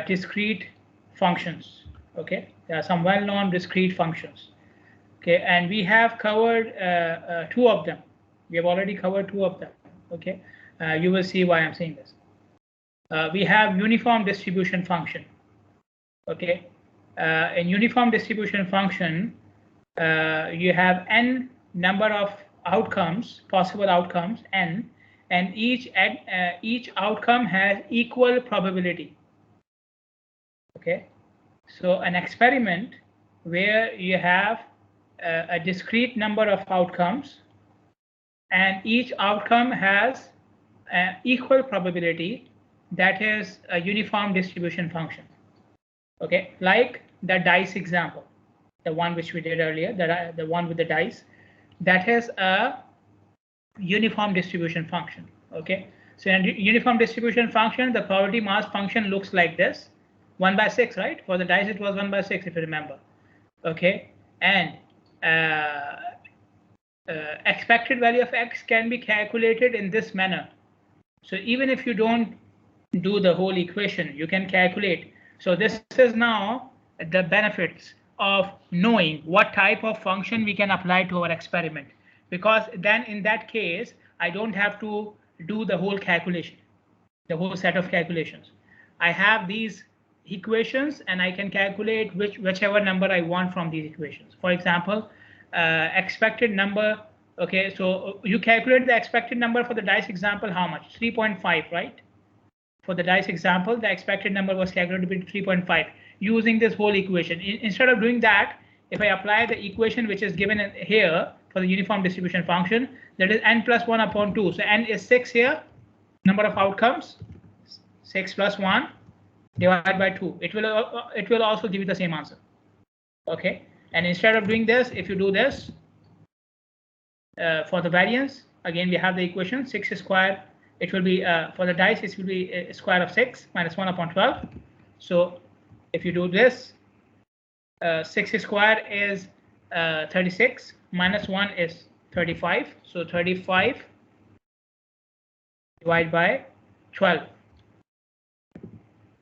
discrete functions. Okay, there are some well-known discrete functions. Okay, and we have covered two of them. We have already covered two of them. Okay, you will see why I'm saying this. We have uniform distribution function. Okay, in uniform distribution function, you have n number of outcomes, possible outcomes, n, and each outcome has equal probability. Okay, so an experiment where you have a discrete number of outcomes and each outcome has an equal probability, that is a uniform distribution function. Okay, like the dice example, the one which we did earlier, the one with the dice, that is a uniform distribution function. Okay, so in uniform distribution function, the probability mass function looks like this: 1 by 6, right? For the dice, it was 1 by 6, if you remember. Okay, and expected value of x can be calculated in this manner. So even if you don't do the whole equation, you can calculate. So this is now the benefits of knowing what type of function we can apply to our experiment, because then in that case, I don't have to do the whole calculation, the whole set of calculations. I have these equations and I can calculate whichever number I want from these equations. For example, expected number. Okay, so you calculate the expected number for the dice example, how much? 3.5, right? For the dice example, the expected number was calculated to be 3.5 using this whole equation. Instead of doing that, if I apply the equation which is given here for the uniform distribution function, that is n plus 1 upon 2. So n is 6 here, number of outcomes, 6 plus 1 divided by 2. It will also give you the same answer. Okay, and instead of doing this, if you do this for the variance, again we have the equation 6 square. It will be for the dice, it will be a square of 6 minus 1 upon 12. So if you do this, 6 square is 36, minus 1 is 35. So 35 divided by 12.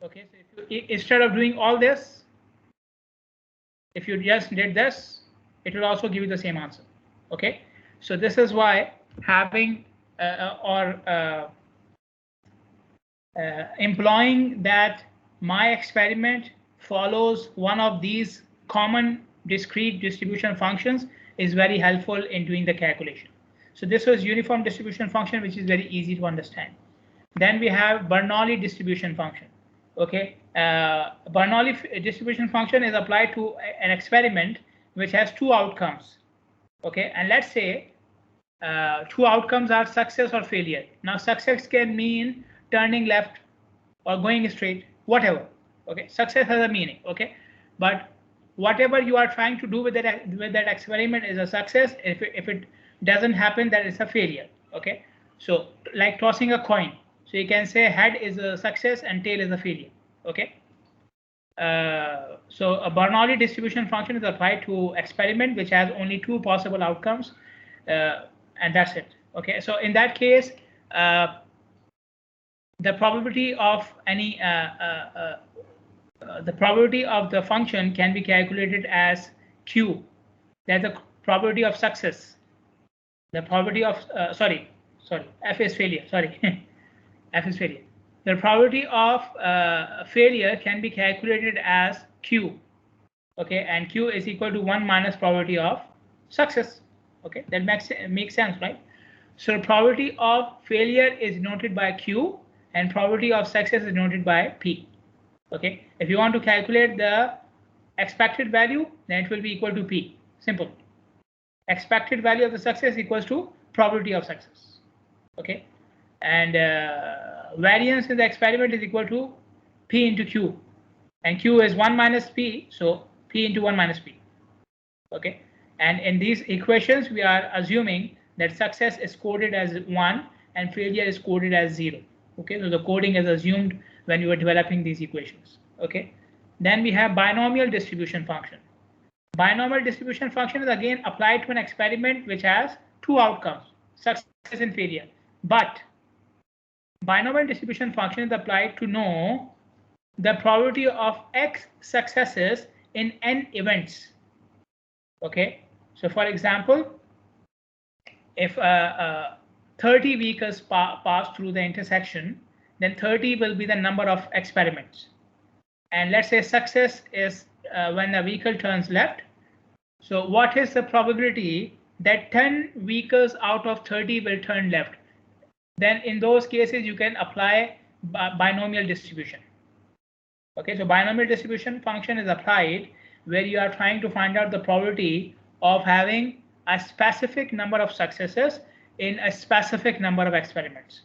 Okay, so if you, instead of doing all this, if you just did this, it will also give you the same answer. Okay, so this is why having employing that my experiment follows one of these common discrete distribution functions is very helpful in doing the calculation. So this was uniform distribution function, which is very easy to understand. Then we have Bernoulli distribution function. Okay, Bernoulli distribution function is applied to an experiment which has two outcomes. Okay, and let's say two outcomes are success or failure. Now success can mean turning left or going straight, whatever. Okay, success has a meaning. Okay, but whatever you are trying to do with that experiment is a success. If it doesn't happen, that is a failure. Okay, so like tossing a coin. So you can say head is a success and tail is a failure. Okay, so a Bernoulli distribution function is applied to experiment which has only two possible outcomes, and that's it. Okay, so in that case, the probability of any the probability of the function can be calculated as Q. That's the probability of success. The probability of sorry, F is failure. Sorry, F is failure. The probability of failure can be calculated as Q. Okay, and Q is equal to 1 minus probability of success. Okay, that makes sense, right? So the probability of failure is denoted by Q and probability of success is denoted by P. Okay, if you want to calculate the expected value, then it will be equal to P. Simple. Expected value of the success equals to probability of success. Okay, and variance in the experiment is equal to P into Q, and Q is 1 minus P, so P into 1 minus P. Okay, and in these equations we are assuming that success is coded as 1 and failure is coded as 0. Okay, so the coding is assumed when you are developing these equations. Okay, then we have binomial distribution function. Binomial distribution function is again applied to an experiment which has two outcomes, success and failure. But binomial distribution function is applied to know the probability of X successes in N events. Okay, so for example, if 30 vehicles pass through the intersection, then 30 will be the number of experiments. And let's say success is when the vehicle turns left. So what is the probability that 10 vehicles out of 30 will turn left? Then in those cases, you can apply binomial distribution. Okay, so binomial distribution function is applied where you are trying to find out the probability of having a specific number of successes in a specific number of experiments,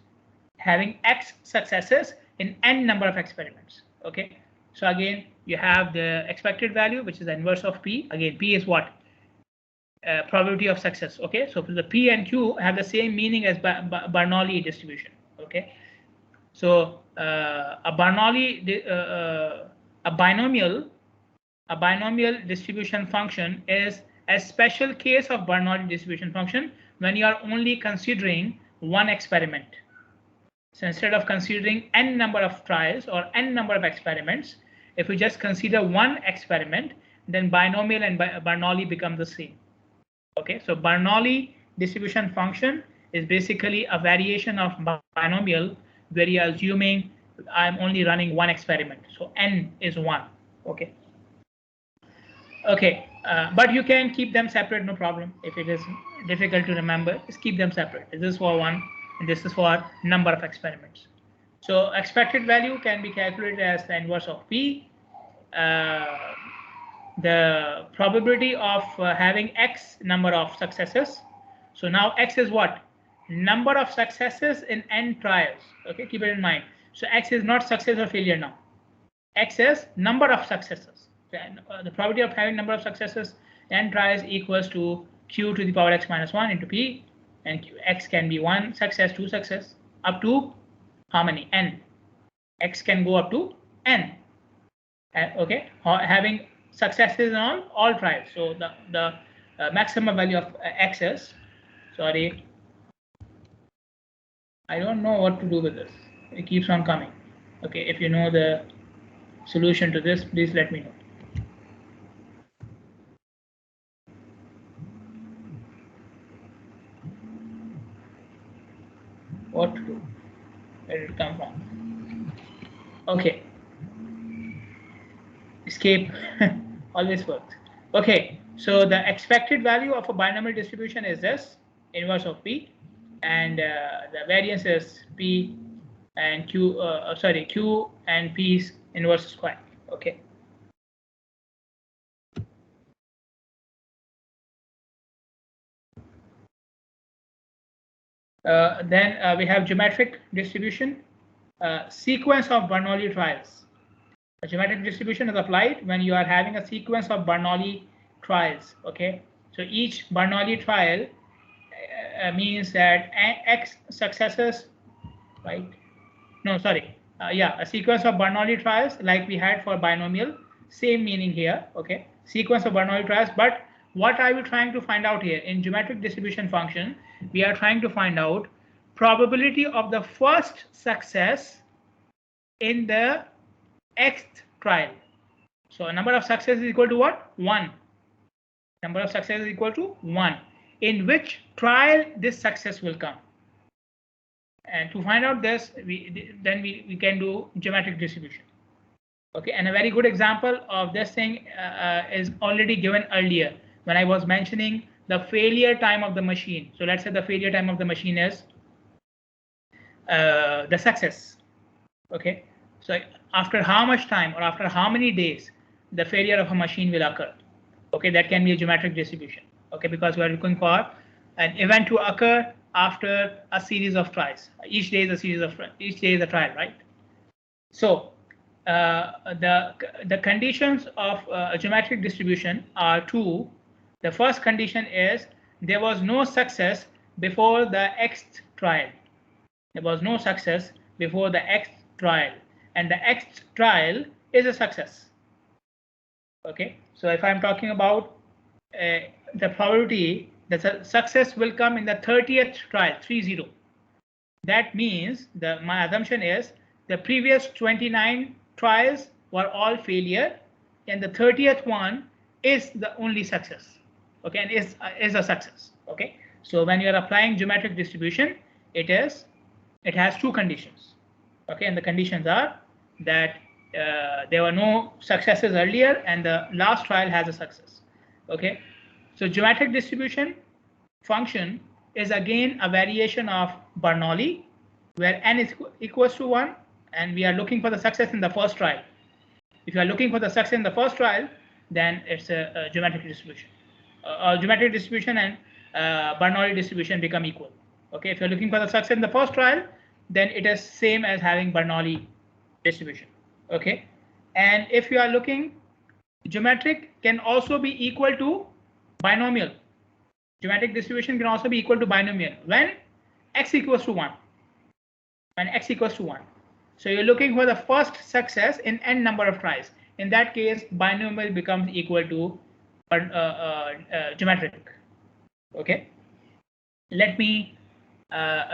having X successes in N number of experiments. Okay, so again, you have the expected value, which is the inverse of P. Again, P is what? Probability of success. Okay, so the P and Q have the same meaning as Bernoulli distribution. Okay, so a binomial distribution function is a special case of Bernoulli distribution function when you are only considering one experiment. So instead of considering n number of trials or n number of experiments, if we just consider one experiment, then binomial and Bernoulli become the same. Okay, so Bernoulli distribution function is basically a variation of binomial where you are assuming I'm only running one experiment. So n is 1. Okay. Okay, but you can keep them separate, no problem. If it is difficult to remember, just keep them separate. This is for one, and this is for number of experiments. So expected value can be calculated as the inverse of P. The probability of having X number of successes. So now X is what? Number of successes in N trials. Okay, keep it in mind. So X is not success or failure now. X is number of successes. The probability of having number of successes N trials equals to Q to the power X minus 1 into P, and X can be 1 success, 2 success, up to how many? N. X can go up to N. Okay, having successes in all trials. So the maximum value of X is, sorry, I don't know what to do with this. It keeps on coming. Okay, if you know the solution to this, please let me know. What to do? Where did it come from? Okay. Escape always works. Okay, so the expected value of a binomial distribution is this, inverse of P, and the variance is P and Q, Q and P's inverse square. Okay. Then we have geometric distribution, sequence of Bernoulli trials. A geometric distribution is applied when you are having a sequence of Bernoulli trials. Okay, so each Bernoulli trial means that X successes, right? No, sorry. Yeah, a sequence of Bernoulli trials like we had for binomial, same meaning here. Okay, sequence of Bernoulli trials. But what are we trying to find out here? In geometric distribution function, we are trying to find out probability of the first success in the Xth trial. So a number of successes is equal to what? 1. Number of successes is equal to 1. In which trial this success will come? And to find out this, we can do geometric distribution. Okay, and a very good example of this thing is already given earlier when I was mentioning the failure time of the machine. So let's say the failure time of the machine is the success. Okay, so after how much time or after how many days the failure of a machine will occur. Okay, that can be a geometric distribution. Okay, because we are looking for an event to occur after a series of trials. Each day is a trial, right? So the conditions of a geometric distribution are two. The first condition is there was no success before the Xth trial. There was no success before the Xth trial, and the Xth trial is a success. Okay, so if I'm talking about the probability that the success will come in the 30th trial, 30. That means my assumption is the previous 29 trials were all failure, and the 30th one is the only success. Okay, and is a success. Okay, so when you are applying geometric distribution, it has two conditions. Okay, and the conditions are that there were no successes earlier and the last trial has a success. Okay, so geometric distribution function is again a variation of Bernoulli, where n is equals to 1 and we are looking for the success in the first trial. If you are looking for the success in the first trial, then it's a geometric distribution. Geometric distribution and Bernoulli distribution become equal. Okay, if you're looking for the success in the first trial, then it is same as having Bernoulli distribution. Okay, and if you are looking, geometric can also be equal to binomial. Geometric distribution can also be equal to binomial when x equals to 1. When x equals to 1. So you're looking for the first success in n number of tries. In that case, binomial becomes equal to geometric. Okay. Let me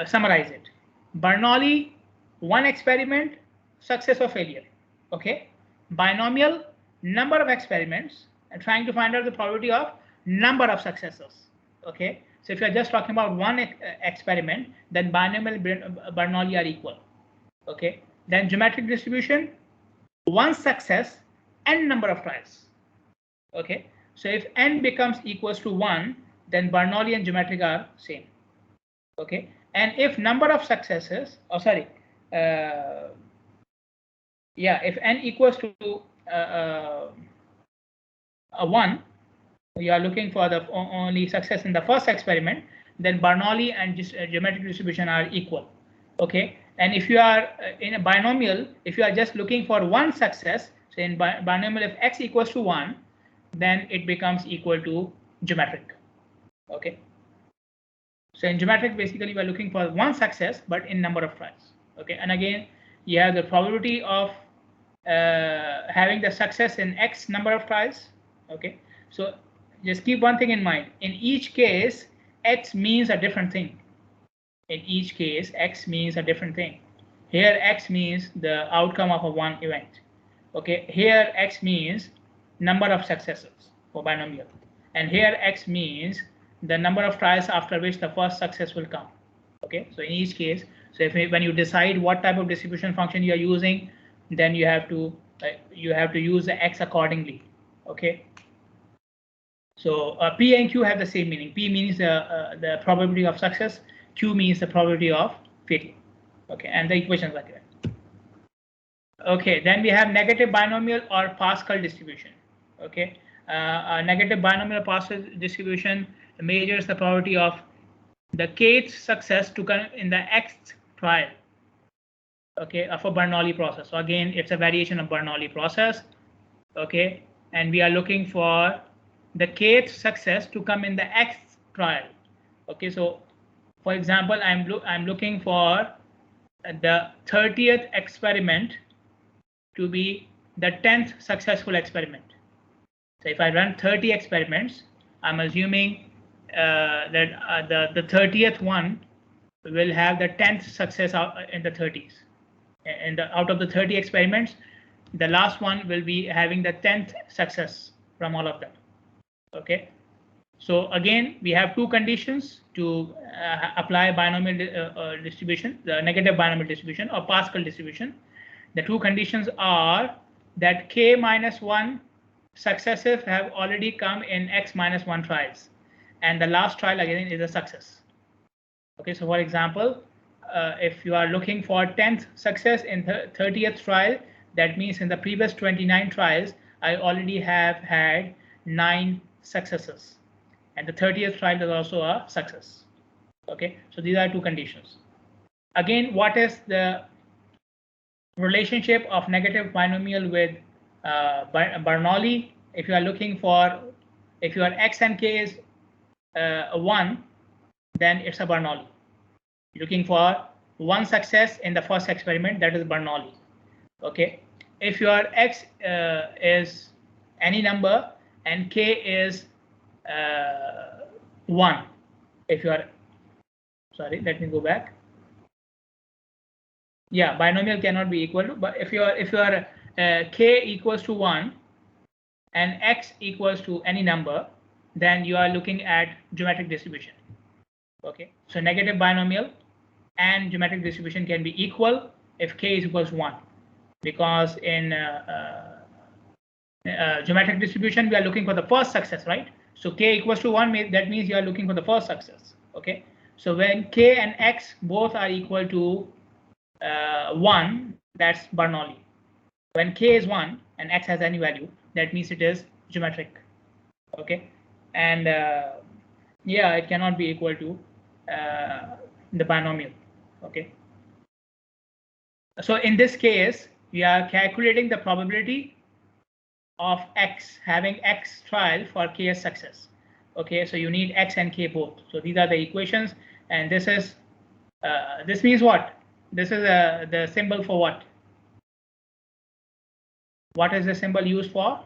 summarize it. Bernoulli, one experiment, success or failure. Okay. Binomial, number of experiments, and trying to find out the probability of number of successes. Okay. So if you're just talking about one experiment, then binomial Bernoulli are equal. Okay. Then geometric distribution, one success, n number of trials. Okay. So if n becomes equals to 1, then Bernoulli and geometric are same. Okay. And if number of successes, if n equals to 1, you are looking for the only success in the first experiment, then Bernoulli and geometric distribution are equal. Okay, and if you are in a binomial, if you are just looking for one success, so in binomial, if x equals to 1, then it becomes equal to geometric. Okay, so in geometric, basically we are looking for one success, but in number of tries. Okay, and again, you have the probability of having the success in x number of tries. Okay, so just keep one thing in mind. In each case, x means a different thing. In each case, x means a different thing. Here, x means the outcome of a one event. Okay, here x means number of successes for binomial, and here x means the number of tries after which the first success will come. Okay, so in each case, so when you decide what type of distribution function you are using, then you have to use the x accordingly. Okay. So P and Q have the same meaning. P means the probability of success. Q means the probability of failure. Okay, and the equations are given. Okay, then we have negative binomial or Pascal distribution. Okay, a negative binomial or Pascal distribution measures the probability of the kth success to come in the xth trial. Okay, of a Bernoulli process. So again, it's a variation of Bernoulli process. Okay, and we are looking for the kth success to come in the xth trial. Okay, so for example, I'm looking for the 30th experiment to be the 10th successful experiment. So if I run 30 experiments, I'm assuming that the 30th one will have the 10th success in the 30s. And out of the 30 experiments, the last one will be having the 10th success from all of them. Okay, so again, we have two conditions to apply binomial distribution, the negative binomial distribution or Pascal distribution. The two conditions are that k minus 1 successes have already come in x minus 1 trials, and the last trial again is a success. Okay, so for example, if you are looking for 10th success in 30th trial, that means in the previous 29 trials, I already have had 9 successes, and the 30th trial is also a success. Okay, so these are two conditions. Again, what is the relationship of negative binomial with Bernoulli? If you are looking for, if your x and k is 1, then it's a Bernoulli. Looking for one success in the first experiment, that is Bernoulli. Okay, if your x is any number and k is 1, if you are, sorry, let me go back. Yeah, binomial cannot be equal to, but if you are k equals to 1 and x equals to any number, then you are looking at geometric distribution. Okay, so negative binomial and geometric distribution can be equal if k is equals to 1, because in geometric distribution we are looking for the first success, right? So k equals to 1, that means you are looking for the first success. Okay, so when k and x both are equal to 1, that's Bernoulli. When k is 1 and x has any value, that means it is geometric. Okay, and yeah, it cannot be equal to the binomial. Okay, so in this case we are calculating the probability of x having x trial for k as success. Okay, so you need x and k both. So these are the equations, and this is this means what? This is the symbol for what? What is the symbol used for?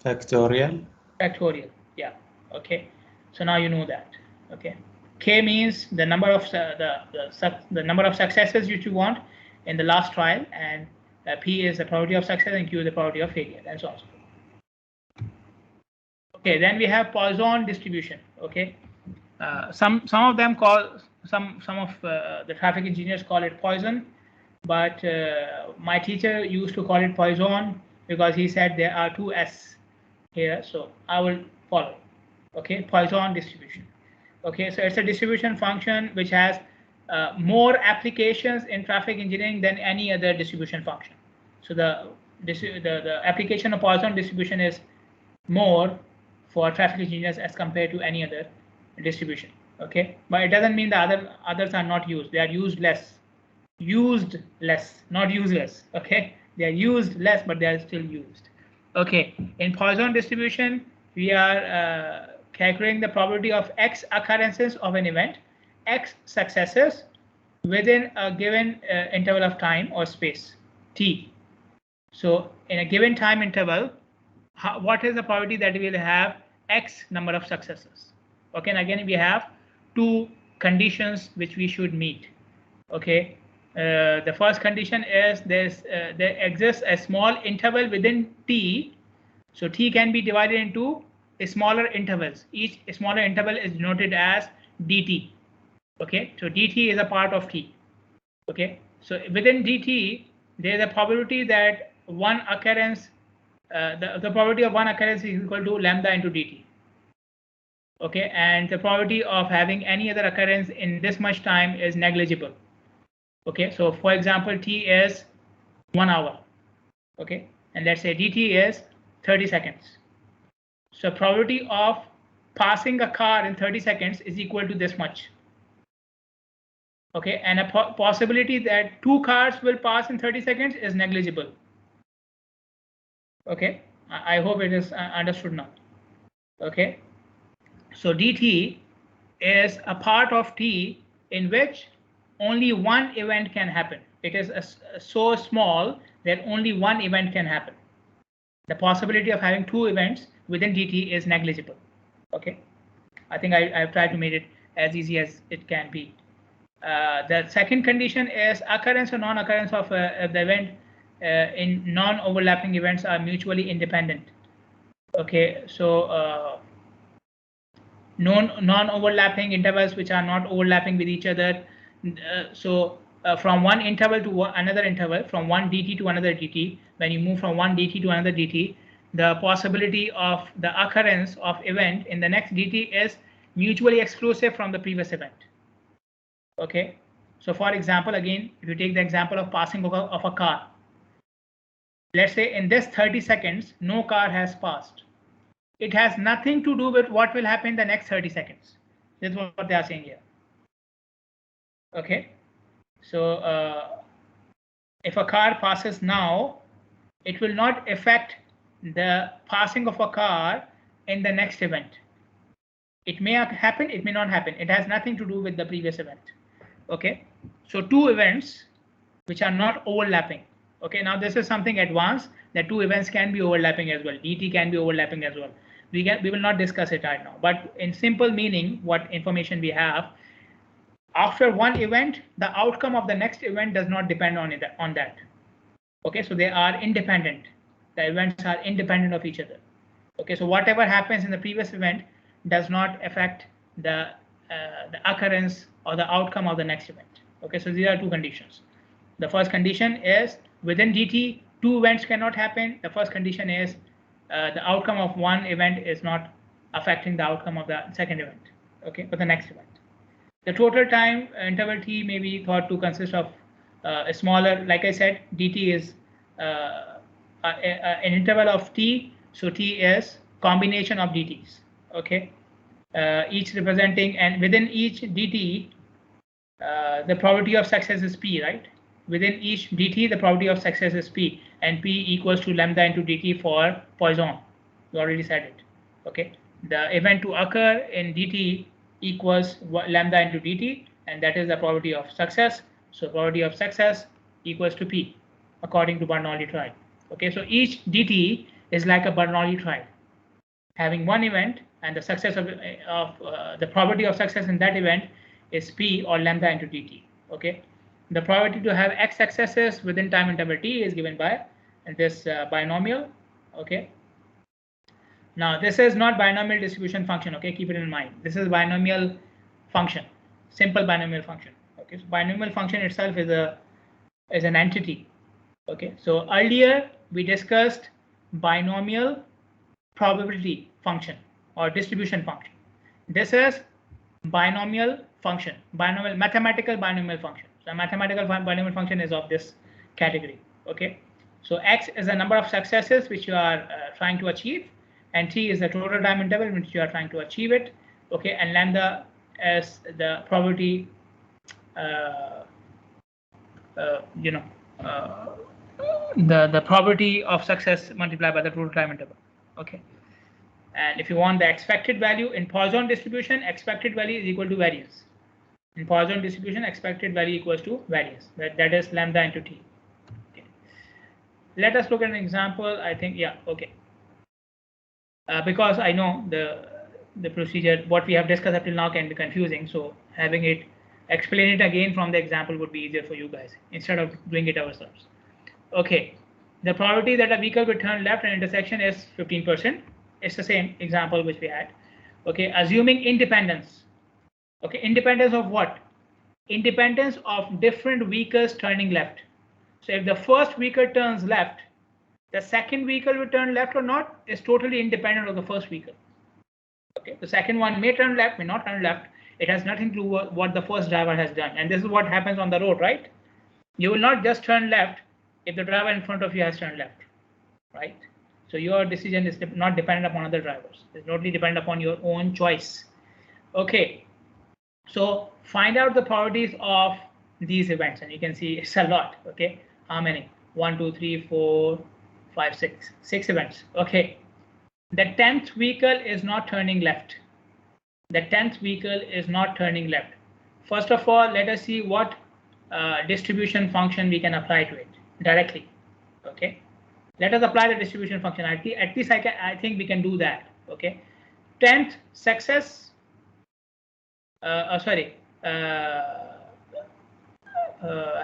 Factorial. Factorial. Yeah. Okay. So now you know that. Okay. K means the number of the number of successes which you want in the last trial, and P is the probability of success, and Q is the probability of failure, and so on. Okay. Then we have Poisson distribution. Okay. Some of them call some of the traffic engineers call it Poisson, but my teacher used to call it Poisson because he said there are two S here, so I will follow. Okay, Poisson distribution. Okay, so it's a distribution function which has more applications in traffic engineering than any other distribution function. So the application of Poisson distribution is more for traffic engineers as compared to any other distribution. Okay, but it doesn't mean the others are not used. They are used less, not useless. Okay, they are used less, but they are still used. Okay, in Poisson distribution we are calculating the probability of x occurrences of an event, x successes within a given interval of time or space t. So in a given time interval, what is the probability that we will have x number of successes? Okay, and again we have two conditions which we should meet. Okay, the first condition is there exists a small interval within t, so t can be divided into smaller intervals. Each smaller interval is denoted as dt. Okay, so dt is a part of t. Okay, so within dt there is a probability that one occurrence, the probability of one occurrence is equal to lambda into dt. Okay, and the probability of having any other occurrence in this much time is negligible. Okay, so for example, t is 1 hour. Okay, and let's say dt is 30 seconds. So probability of passing a car in 30 seconds is equal to this much. Okay, and a possibility that 2 cars will pass in 30 seconds is negligible. Okay, I hope it is understood now. Okay, so dt is a part of t in which only one event can happen. It is so small that only one event can happen. The possibility of having 2 events within dt is negligible. Okay, I think I've tried to make it as easy as it can be. The second condition is occurrence or non-occurrence of the event in non-overlapping events are mutually independent. Okay, so non-overlapping intervals which are not overlapping with each other. From one interval to another interval, from one dt to another dt, when you move from one dt to another dt, the possibility of the occurrence of event in the next dt is mutually exclusive from the previous event. Okay, so for example, again, if you take the example of passing of a car, let's say in this 30 seconds no car has passed. It has nothing to do with what will happen in the next 30 seconds. This is what they are saying here. Okay, so if a car passes now, it will not affect the passing of a car in the next event. It may happen, it may not happen. It has nothing to do with the previous event. Okay, so 2 events which are not overlapping. Okay, now this is something advanced, that 2 events can be overlapping as well. dt can be overlapping as well. We will not discuss it right now, but in simple meaning, what information we have, after one event, the outcome of the next event does not depend on that. Okay, so they are independent. The events are independent of each other. Okay, so whatever happens in the previous event does not affect the occurrence or the outcome of the next event. Okay, so these are two conditions. The first condition is within dt, two events cannot happen. The first condition is the outcome of one event is not affecting the outcome of the second event. Okay, for the next event. The total time interval t may be thought to consist of a smaller, like I said, dt is an interval of t, so t is combination of dt's. Okay, each representing, and within each dt, the probability of success is p, right? Within each dt, the probability of success is p, and p equals to lambda into dt for Poisson. You already said it. Okay, the event to occur in dt equals lambda into dt, and that is the probability of success. So probability of success equals to p according to Bernoulli trial. Okay, so each dt is like a Bernoulli trial, having one event, and the success of the probability of success in that event is p or lambda into dt. Okay, the probability to have x successes within time interval t is given by this binomial. Okay, now this is not binomial distribution function. Okay, keep it in mind. This is binomial function, simple binomial function. Okay, so binomial function itself is an entity. Okay, so earlier we discussed binomial probability function or distribution function. This is binomial function, mathematical binomial function. So a mathematical binomial function is of this category. Okay, so x is the number of successes which you are trying to achieve, and t is the total time interval in which you are trying to achieve it. Okay, and lambda is the probability, the probability of success multiplied by the total time interval. Okay, and if you want the expected value in Poisson distribution, expected value is equal to variance. In Poisson distribution, expected value equals to variance. That is lambda into t. Okay. Let us look at an example. I think, yeah, okay. Because I know the procedure, what we have discussed up till now can be confusing. So having it explain it again from the example would be easier for you guys instead of doing it ourselves. Okay, the probability that a vehicle will turn left at an intersection is 15%. It's the same example which we had. Okay, assuming independence. Okay, independence of what? Independence of different vehicles turning left. So if the first vehicle turns left, the second vehicle will turn left or not is totally independent of the first vehicle. Okay, the second one may turn left, may not turn left. It has nothing to do with what the first driver has done. And this is what happens on the road, right? You will not just turn left if the driver in front of you has turned left, right? So your decision is not dependent upon other drivers. It's totally dependent upon your own choice. Okay, so find out the probabilities of these events, and you can see it's a lot. Okay, how many? 1, 2, 3, 4, 5, 6. 6 events. Okay, the 10th vehicle is not turning left. The 10th vehicle is not turning left. First of all, let us see what distribution function we can apply to it directly. Okay, let us apply the distribution function. At least I think we can do that. Okay, 10th success.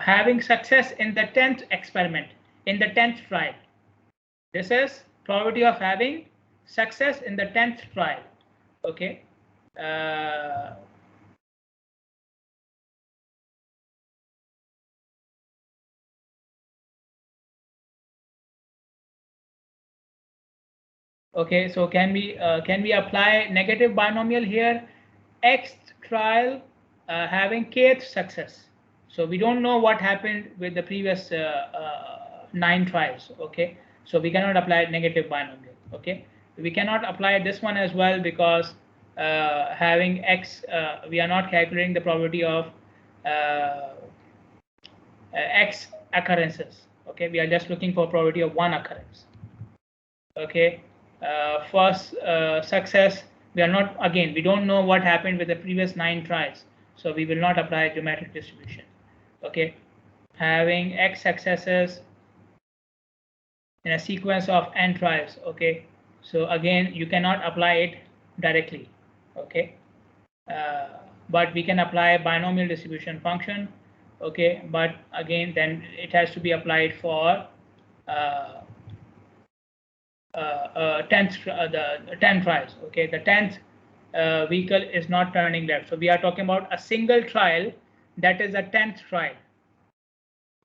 Having success in the 10th experiment, in the 10th trial. This is probability of having success in the 10th trial. Okay. Okay, so can we apply negative binomial here? X trial having kth success. So we don't know what happened with the previous 9 trials. Okay, so we cannot apply negative binomial. Okay, we cannot apply this one as well because having x, we are not calculating the probability of x occurrences. Okay, we are just looking for probability of one occurrence. Okay, first success, we are not, again, we don't know what happened with the previous 9 trials, so we will not apply geometric distribution. Okay, having x successes in a sequence of n trials. Okay, so again, you cannot apply it directly. Okay, but we can apply binomial distribution function. Okay, but again, then it has to be applied for 10 trials. Okay, the 10th vehicle is not turning left. So we are talking about a single trial, that is a 10th trial.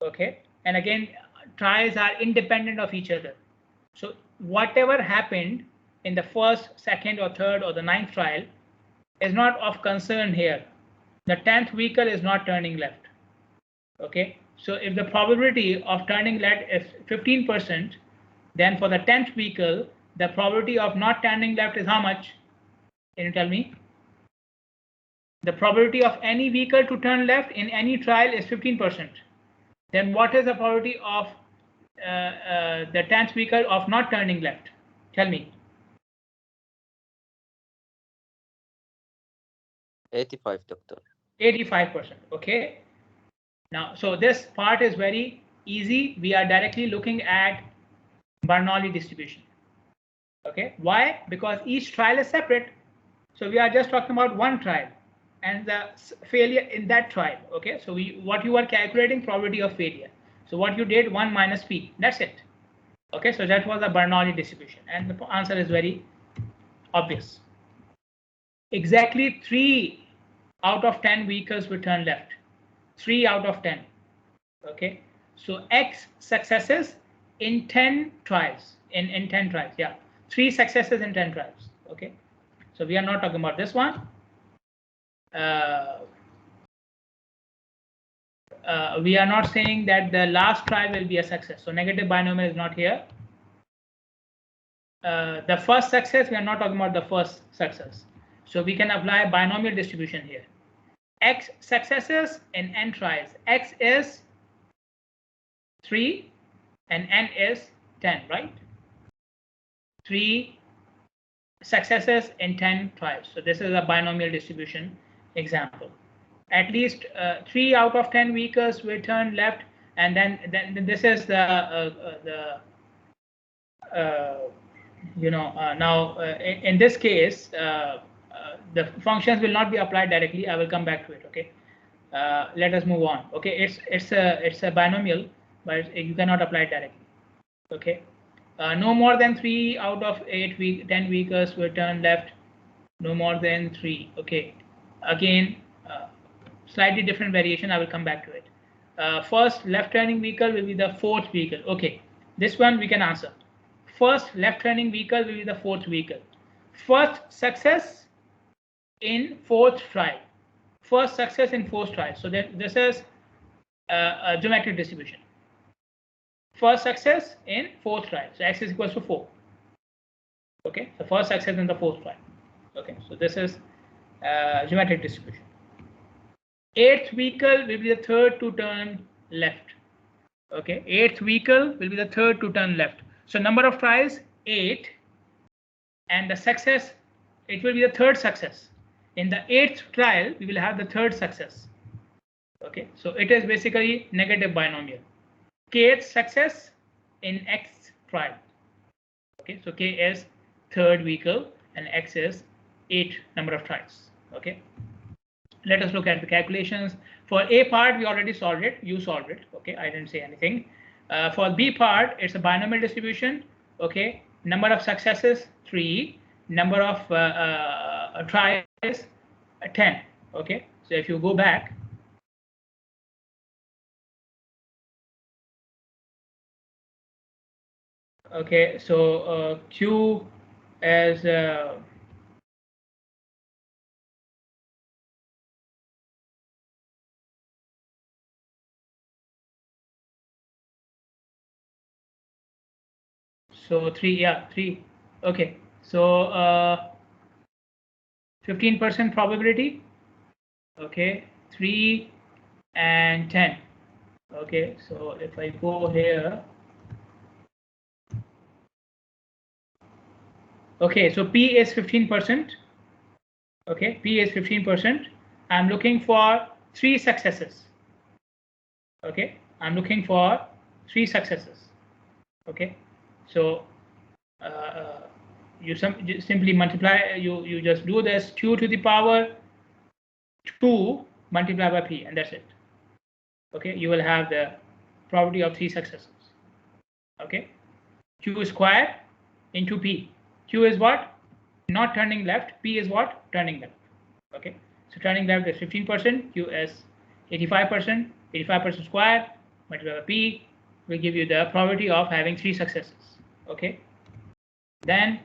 Okay, and again, trials are independent of each other. So whatever happened in the first, second, or third, or the 9th trial is not of concern here. The 10th vehicle is not turning left. Okay, so if the probability of turning left is 15%, then for the 10th vehicle, the probability of not turning left is how much? Can you tell me? The probability of any vehicle to turn left in any trial is 15%. Then what is the probability of the 10th vehicle of not turning left? Tell me. 85, doctor. 85%. Okay. Now, so this part is very easy. We are directly looking at Bernoulli distribution. Okay. Why? Because each trial is separate. So we are just talking about one trial and the failure in that trial. Okay. So what you are calculating, probability of failure. So what you did, 1 minus p. That's it. Okay. So that was a Bernoulli distribution, and the answer is very obvious. Exactly 3 out of 10 vehicles will turn left. 3 out of 10. Okay, so X successes in 10 trials. In 10 trials, yeah, 3 successes in 10 trials. Okay, so we are not talking about this one. We are not saying that the last trial will be a success. So negative binomial is not here. The first success, we are not talking about the first success. So we can apply binomial distribution here. X successes in n tries. X is 3 and n is 10, right? 3 successes in 10 tries. So this is a binomial distribution example. At least 3 out of 10 vehicles will turn left, and then this is in this case the functions will not be applied directly. I will come back to it. Okay, let us move on. Okay, it's a binomial, but you cannot apply it directly. Okay, no more than 3 out of 10 vehicles will turn left. No more than 3. Okay, again slightly different variation. I will come back to it. First left turning vehicle will be the 4th vehicle. Okay, this one we can answer. First left turning vehicle will be the 4th vehicle. First success in 4th trial. First success in 4th trial. So this is a geometric distribution. First success in 4th trial. So x is equals to 4. Okay, the first success in the 4th trial. Okay, so this is geometric distribution. 8th vehicle will be the 3rd to turn left. Okay, 8th vehicle will be the 3rd to turn left. So number of trials 8, and the success, it will be the 3rd success. In the 8th trial, we will have the 3rd success. Okay, so it is basically negative binomial. Kth success in x trial. Okay, so k is 3rd vehicle and x is 8 number of trials. Okay, let us look at the calculations. For A part, we already solved it. You solved it. Okay, I didn't say anything. For B part, it's a binomial distribution. Okay, number of successes 3, number of tries 10. Okay, so if you go back, okay, so Q as so 3, yeah, 3. Okay, so 15% probability. Okay, 3 and 10. Okay, so if I go here, okay, so P is 15%. Okay, P is 15%. I'm looking for 3 successes. Okay, I'm looking for 3 successes. Okay, so you simply multiply. You just do this Q to the power 2 multiplied by P, and that's it. Okay, you will have the probability of 3 successes. Okay, Q squared into P. Q is what? Not turning left. P is what? Turning left. Okay, so turning left is 15%. Q is 85%. 85% squared multiplied by P will give you the probability of having 3 successes. Okay, then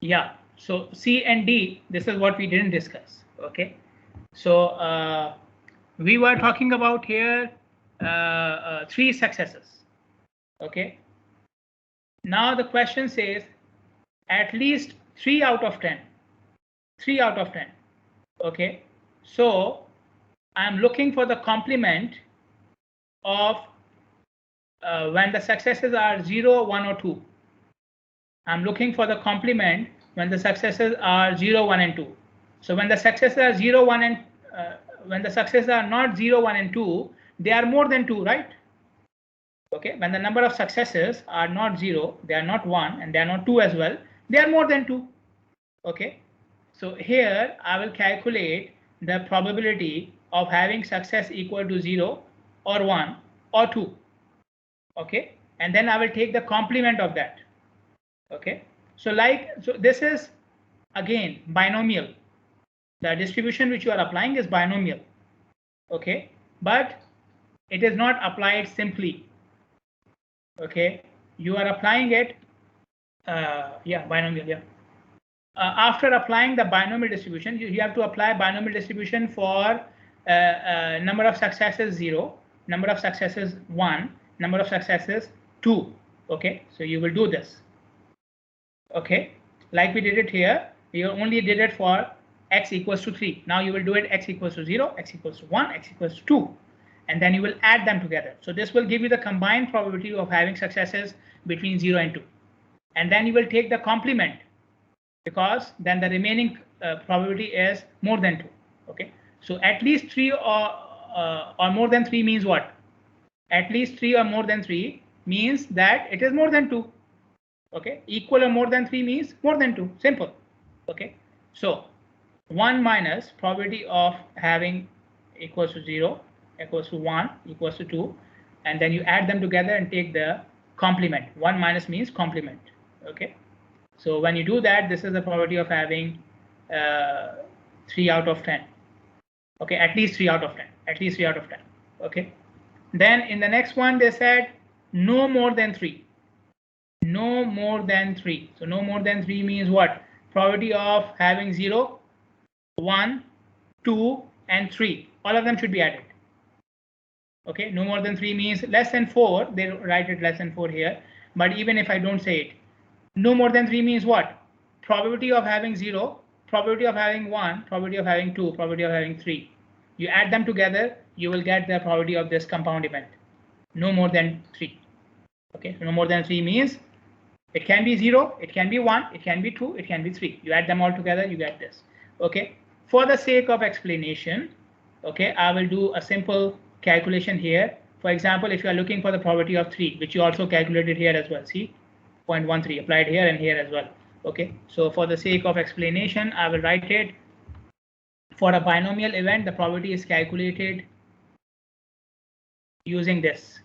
yeah, so C and D, this is what we didn't discuss. Okay, so we were talking about here 3 successes. Okay, now the question says at least 3 out of 10. 3 out of 10. Okay, so I'm looking for the complement of when the successes are 0, 1, or 2. I'm looking for the complement when the successes are 0, 1, and 2. So when the successes are 0, 1, and when the successes are not 0, 1, and 2, they are more than 2, right? Okay, when the number of successes are not 0, they are not 1, and they are not 2 as well, they are more than 2. Okay, so here I will calculate the probability of having success equal to 0 or 1 or 2. Okay, and then I will take the complement of that. Okay, so this is again binomial. The distribution which you are applying is binomial. Okay, but it is not applied simply. Okay, you are applying it binomial. After applying the binomial distribution, you have to apply binomial distribution for number of successes 0, number of successes 1, number of successes 2. Okay, so you will do this. Okay, like we did it here, we only did it for x equals to 3. Now you will do it x equals to 0, x equals to 1, x equals to 2, and then you will add them together. So this will give you the combined probability of having successes between 0 and 2. And then you will take the complement, because then the remaining probability is more than 2. Okay, so at least 3 or more than 3 means what? At least 3 or more than 3 means that it is more than 2. Okay, equal or more than 3 means more than 2. Simple. Okay, so 1 minus probability of having equals to 0, equals to 1, equals to 2, and then you add them together and take the complement. 1 minus means complement. Okay, so when you do that, this is the probability of having 3 out of 10. Okay, at least 3 out of 10. At least 3 out of 10. Okay, then in the next one they said no more than 3. No more than 3. So no more than 3 means what? Probability of having 0, 1, 2, and 3. All of them should be added. Okay, no more than 3 means less than 4. They write it less than 4 here. But even if I don't say it, no more than 3 means what? Probability of having 0, probability of having 1, probability of having 2, probability of having 3. You add them together, you will get the probability of this compound event. No more than 3. Okay, so no more than 3 means it can be 0, it can be 1, it can be 2, it can be 3. You add them all together, you get this. Okay, for the sake of explanation, okay, I will do a simple calculation here. For example, if you are looking for the probability of 3, which you also calculated here as well, see, 0.13 applied here and here as well. Okay, so for the sake of explanation, I will write it. For a binomial event, the probability is calculated using this: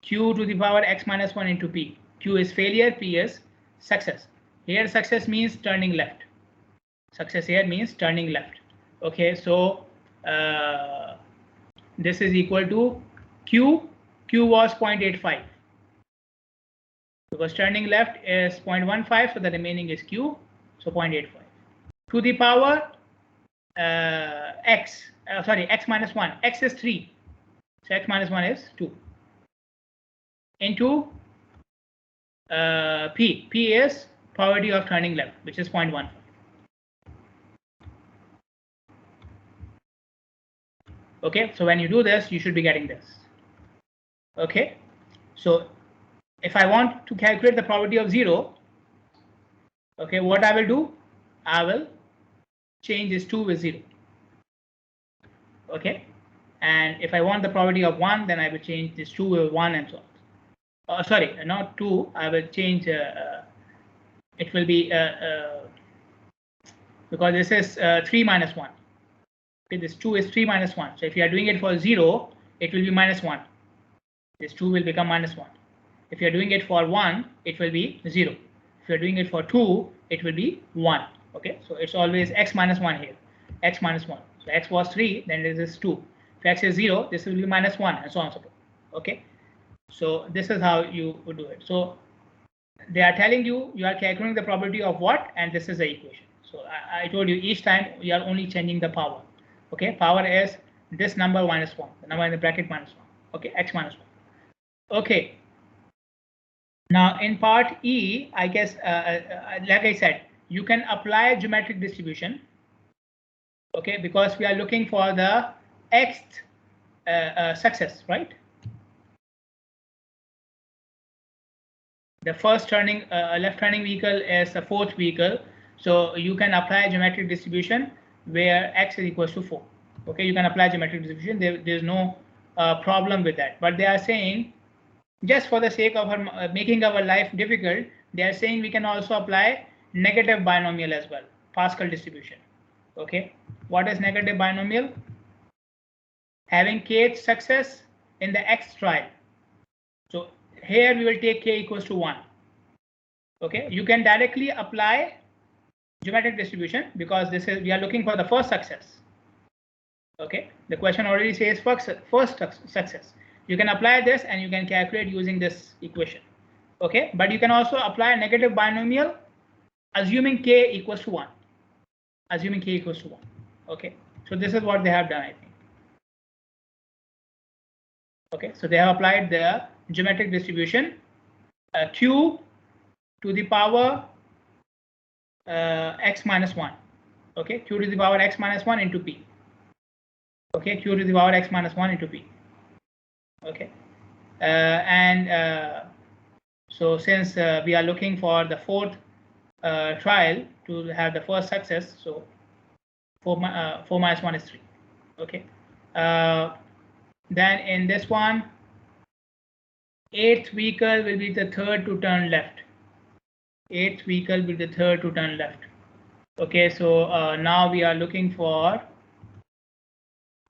q to the power x minus 1 into p. Q is failure, p is success. Here success means turning left. Success here means turning left. Okay, so this is equal to q. Q was 0.85. Because turning left is 0.15, so the remaining is q, so 0.85. To the power x minus 1. X is 3, so x minus 1 is 2. Into p. P is probability of turning left, which is 0.15. Okay, so when you do this, you should be getting this. Okay, so if I want to calculate the probability of 0, okay, what I will do? I will change this 2 with 0. Okay, and if I want the probability of 1, then I will change this 2 with 1 and so on. Sorry, not 2. I will change. It will be because this is 3 minus 1. Okay, this 2 is 3 minus 1. So if you are doing it for 0, it will be minus 1. This 2 will become minus 1. If you are doing it for 1, it will be 0. If you are doing it for 2, it will be 1. Okay, so it's always x minus 1 here. X minus 1. So x was 3, then this is 2. If x is 0, this will be minus 1, and so on and so forth. Okay, so this is how you would do it. So they are telling you are calculating the probability of what, and this is the equation. So I told you each time we are only changing the power. Okay, power is this number minus 1, the number in the bracket minus 1. Okay, x minus 1. Okay. Now in part E, I guess, like I said, you can apply geometric distribution. Okay, because we are looking for the xth success, right? The first turning left turning vehicle is the fourth vehicle, so you can apply geometric distribution where x is equals to 4. Okay, you can apply geometric distribution. There's no problem with that. But they are saying, just for the sake of making our life difficult, they are saying we can also apply negative binomial as well, Pascal distribution. Okay, what is negative binomial? Having kth success in the x trial. So here we will take k equals to 1. Okay, you can directly apply geometric distribution because this is, we are looking for the first success. Okay, the question already says first success. You can apply this and you can calculate using this equation. Okay, but you can also apply a negative binomial assuming k equals to 1. Assuming k equals to 1. Okay, so this is what they have done, I think. Okay, so they have applied the geometric distribution q to the power x minus 1. Okay, q to the power x minus 1 into p. Okay, q to the power x minus 1 into p. Okay, so since we are looking for the fourth trial to have the first success, so 4 minus 1 is 3. Okay, then in this one, 8th vehicle will be the third to turn left. 8th vehicle will be the third to turn left. Okay, so now we are looking for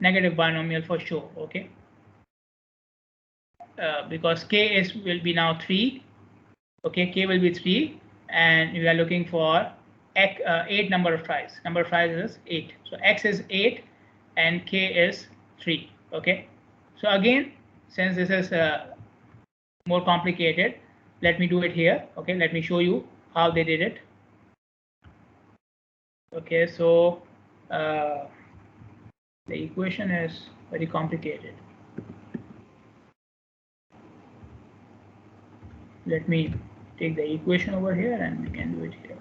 negative binomial for sure. Okay, because k will be now 3. Okay, k will be 3, and we are looking for 8 number of tries. Number of tries is 8. So x is 8 and k is 3. Okay, so again, since this is more complicated, let me do it here. Okay, let me show you how they did it. Okay, so the equation is very complicated. Let me take the equation over here and we can do it here.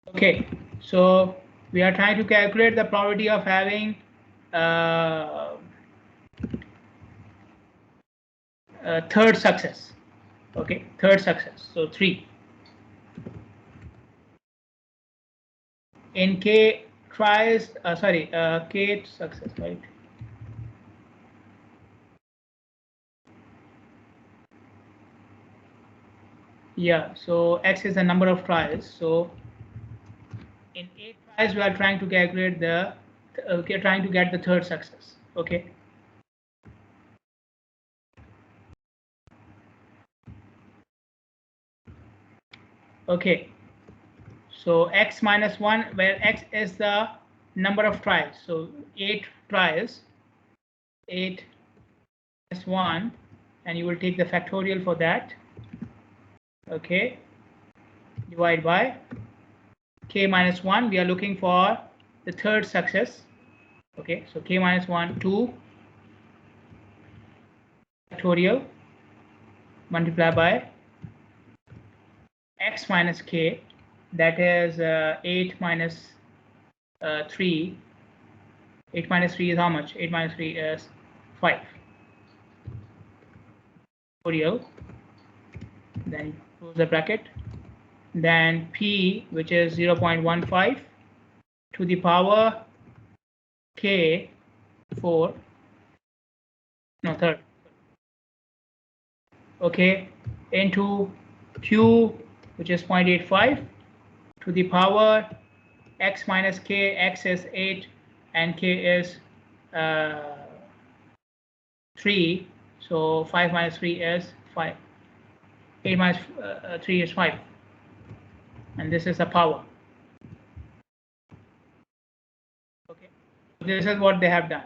Okay, so we are trying to calculate the probability of having a third success. Okay, third success, so 3 in k tries, k success, right? Yeah, so x is the number of trials. So in 8 tries we are trying to calculate the trying to get the third success. Okay, okay, so x minus 1, where x is the number of trials. So 8 trials, 8 minus 1, and you will take the factorial for that. Okay, divide by k minus 1. We are looking for the third success. Okay, so k minus 1, 2 factorial multiplied by x minus k, that is 8 minus 3. 8 minus 3 is how much? 8 minus 3 is 5. Factorial, then close the bracket, then p, which is 0.15 to the power k 4, no, third. Okay, into Q, which is 0.85, to the power x minus k. X is 8 and k is 3. So 5 minus 3 is 5. 8 minus 3 is 5. And this is the power. Okay. This is what they have done.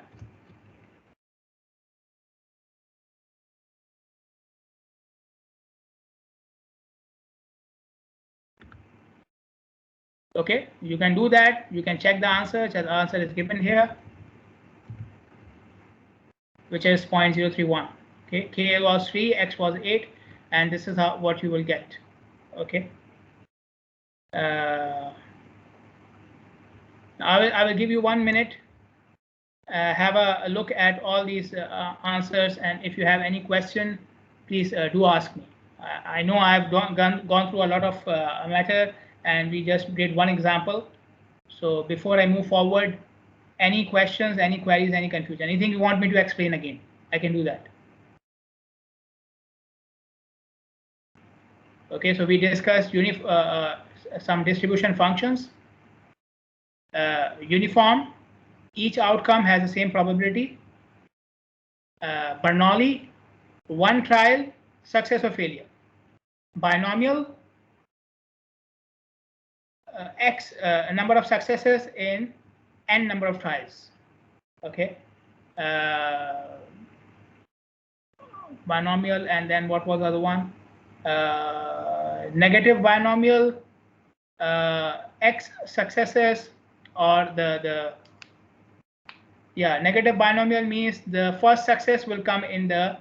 Okay, you can do that. You can check the answer. The answer is given here, which is 0.031. Okay, k was 3, x was 8, and this is what you will get. Okay. I will give you 1 minute. Have a look at all these answers, and if you have any question, please do ask me. I know I've gone through a lot of matter, and we just did one example. So before I move forward, any questions, any queries, any confusion, anything you want me to explain again, I can do that. Okay, so we discussed some distribution functions. Uniform, each outcome has the same probability. Bernoulli, one trial, success or failure. Binomial, x number of successes in n number of trials. Okay. Binomial, and then what was the other one? Negative binomial, x successes, or negative binomial means the first success will come in the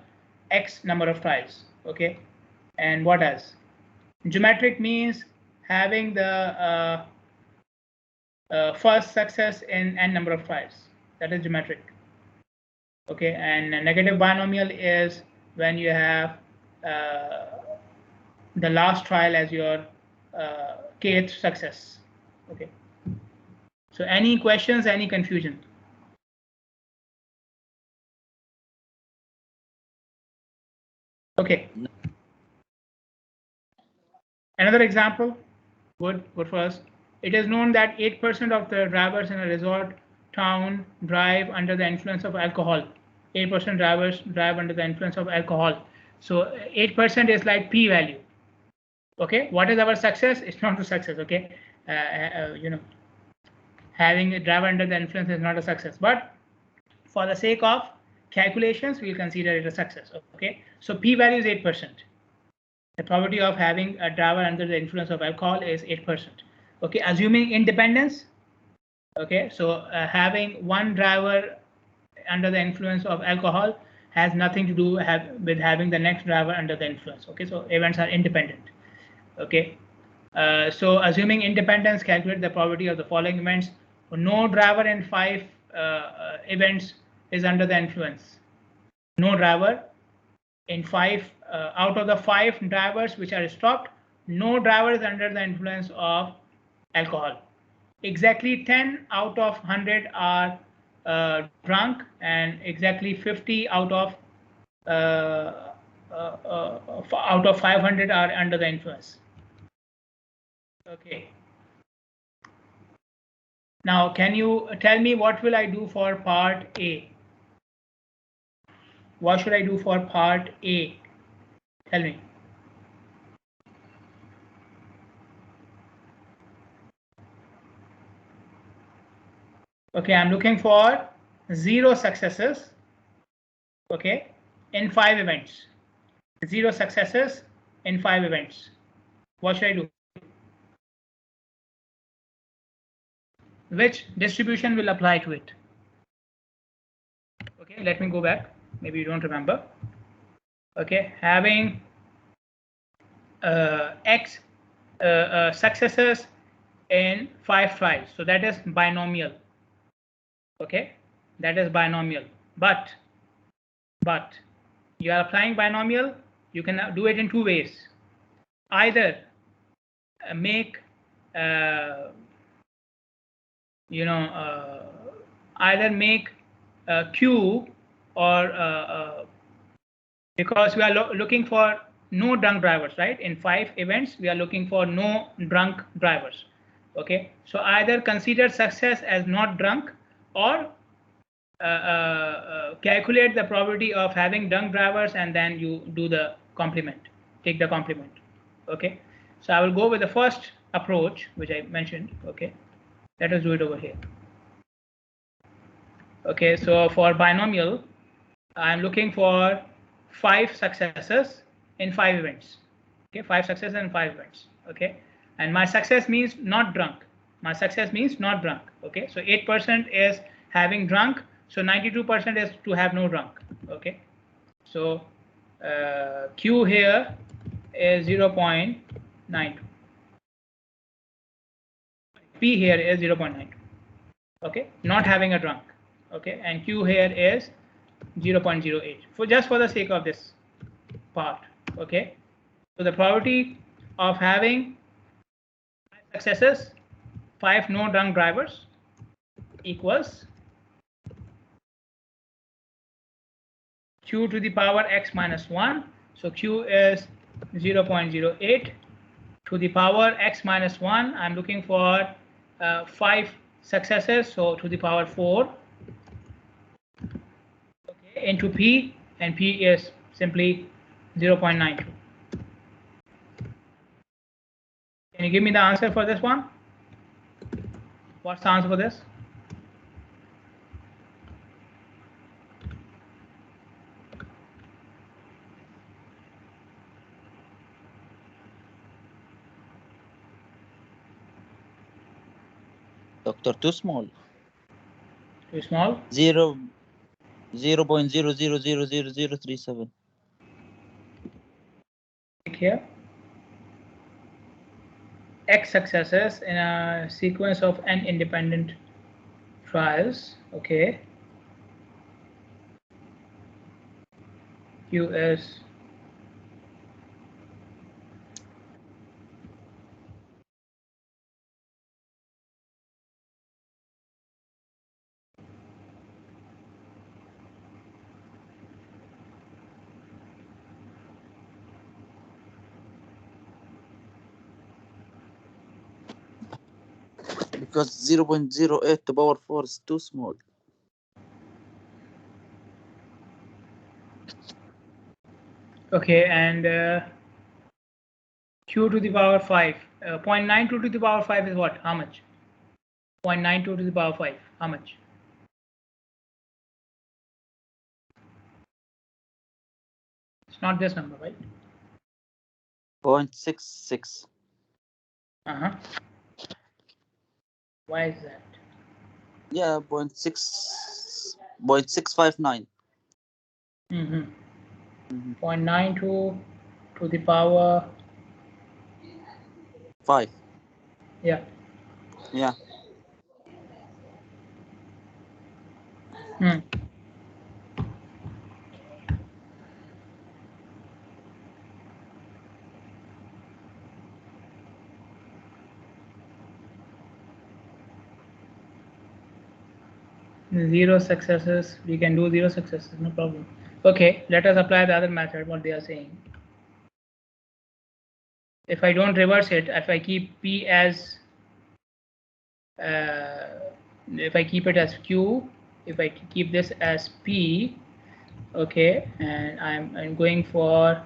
x number of trials. Okay. And what else? Geometric means having the first success in n number of trials. That is geometric. Okay. And negative binomial is when you have the last trial as your kth success. Okay. So any questions, any confusion? Okay. Another example, good for us. It is known that 8% of the drivers in a resort town drive under the influence of alcohol. 8% drivers drive under the influence of alcohol. So 8% is like p-value. Okay, what is our success? It's not a success. Okay, having a driver under the influence is not a success, but for the sake of calculations, we'll consider it a success. Okay, so p-value is 8%. The probability of having a driver under the influence of alcohol is 8%. Okay, assuming independence. Okay, so having one driver under the influence of alcohol has nothing to do with having the next driver under the influence. Okay, so events are independent. Okay, so assuming independence, calculate the probability of the following events. No driver in 5 events is under the influence. No driver in 5 out of the 5 drivers which are stopped, no driver is under the influence of alcohol. Exactly 10 out of 100 are drunk, and exactly 50 out of 500 are under the influence. Okay. Now, can you tell me what will I do for part A? What should I do for part A? Tell me. Okay, I'm looking for 0 successes. Okay, in 5 events. 0 successes in 5 events. What should I do? Which distribution will apply to it? Okay, let me go back. Maybe you don't remember. Okay, having x successes in 5 trials. So that is binomial. Okay, that is binomial. But you are applying binomial. You can do it in 2 ways. Either make either make Q, or because we are looking for no drunk drivers, right? In 5 events, we are looking for no drunk drivers. Okay, so either consider success as not drunk, or calculate the probability of having drunk drivers, and then you do the complement, take the complement. Okay, so I will go with the first approach which I mentioned. Okay, let us do it over here. Okay, so for binomial, I'm looking for 5 successes in 5 events. Okay, 5 successes in 5 events. Okay, and my success means not drunk. My success means not drunk. Okay, so 8% is having drunk, so 92% is to have no drunk. Okay, so Q here is 0.92. P here is 0.92. Okay, not having a drunk. Okay, and Q here is 0.08, for just for the sake of this part. Okay, so the probability of having 5 successes, 5 no drunk drivers, equals Q to the power x minus 1. So Q is 0.08 to the power x minus 1. I'm looking for 5 successes, so to the power 4. Okay, into P, and P is simply 0.92. Can you give me the answer for this one? What's the answer for this? Doctor, too small. Too small? 0.00000037. Click here. X successes in a sequence of n independent trials. Okay. Q is Because 0.08 to power 4 is too small. okay, and Q to the power 5. 0.92 to the power 5 is what? How much? 0.92 to the power 5. How much? It's not this number, right? 0.66. Uh-huh. Why is that? Yeah, 0.659. 0.92 to the power 5. Yeah. Yeah. Hmm. Zero successes. We can do 0 successes, no problem. Okay, let us apply the other method, what they are saying. If I don't reverse it, if I keep P as if I keep it as Q, if I keep this as P, okay, and I'm going for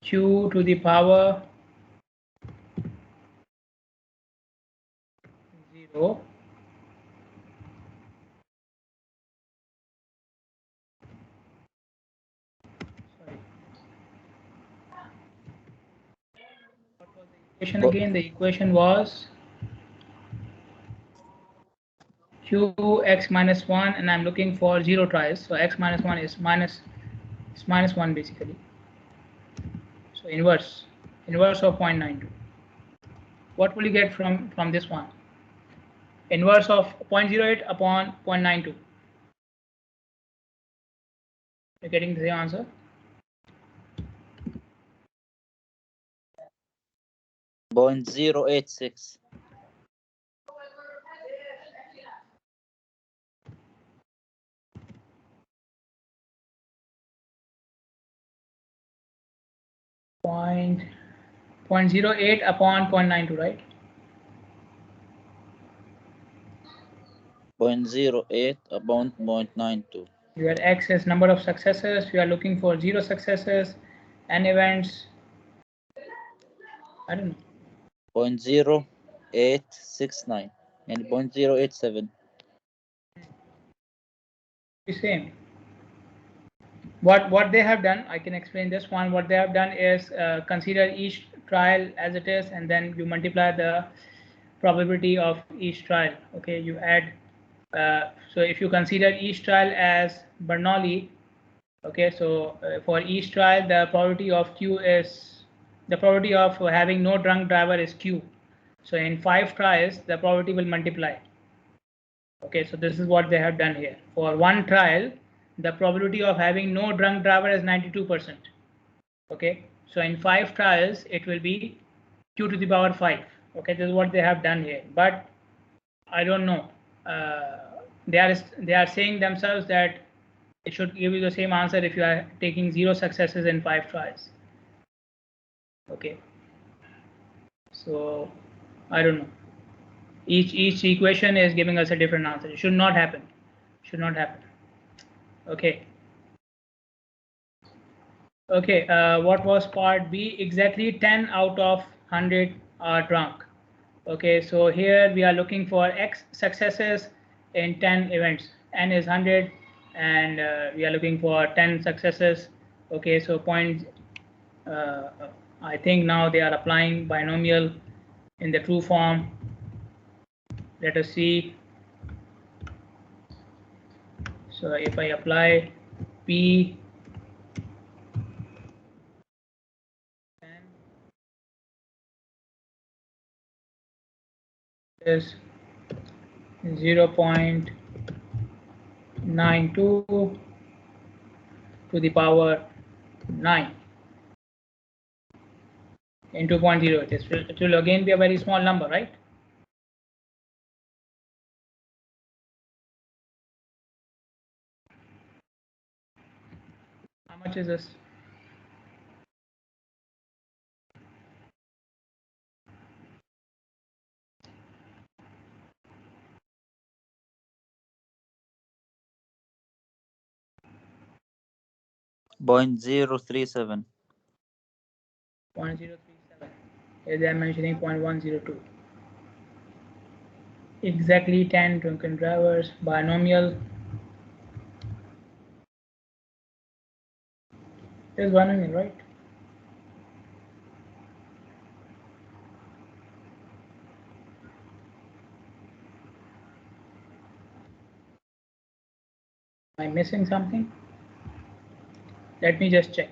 Q to the power 0. Sorry. What was the equation again? The equation was Q x minus 1, and I'm looking for 0 tries. So x minus 1 is minus 1 basically. So inverse of 0.92. What will you get from this one? Inverse of 0.08 upon 0.92. You're getting the same answer. 0.086. 0.08 upon 0.92, right? 0.08 upon 0.92. Where x is number of successes, we are looking for 0 successes, n events. I don't know. 0.0869 and 0.087. The same. What they have done, I can explain this one. What they have done is consider each trial as it is, and then you multiply the probability of each trial. Okay, you add. So if you consider each trial as Bernoulli, okay, so for each trial the probability of Q is the probability of having no drunk driver is Q. So in 5 trials the probability will multiply. Okay, so this is what they have done here. For one trial, the probability of having no drunk driver is 92%. Okay, so in 5 trials, it will be q to the power 5. Okay, this is what they have done here. But I don't know. They are saying themselves that it should give you the same answer if you are taking 0 successes in 5 trials. Okay, so I don't know. Each equation is giving us a different answer. It should not happen. Should not happen. Okay. Okay, what was part B? Exactly 10 out of 100 are drunk. Okay, so here we are looking for X successes in 10 events. N is 100 and we are looking for 10 successes. Okay, so I think now they are applying binomial in the true form. Let us see. So if I apply P is 0.92 to the power 9 into 0.0. It will again be a very small number, right? How much is this? Point 0.037. 0.037. Here they are mentioning 0.102. Exactly 10 drunken drivers. Binomial. There's binomial, right? Am I missing something? Let me just check.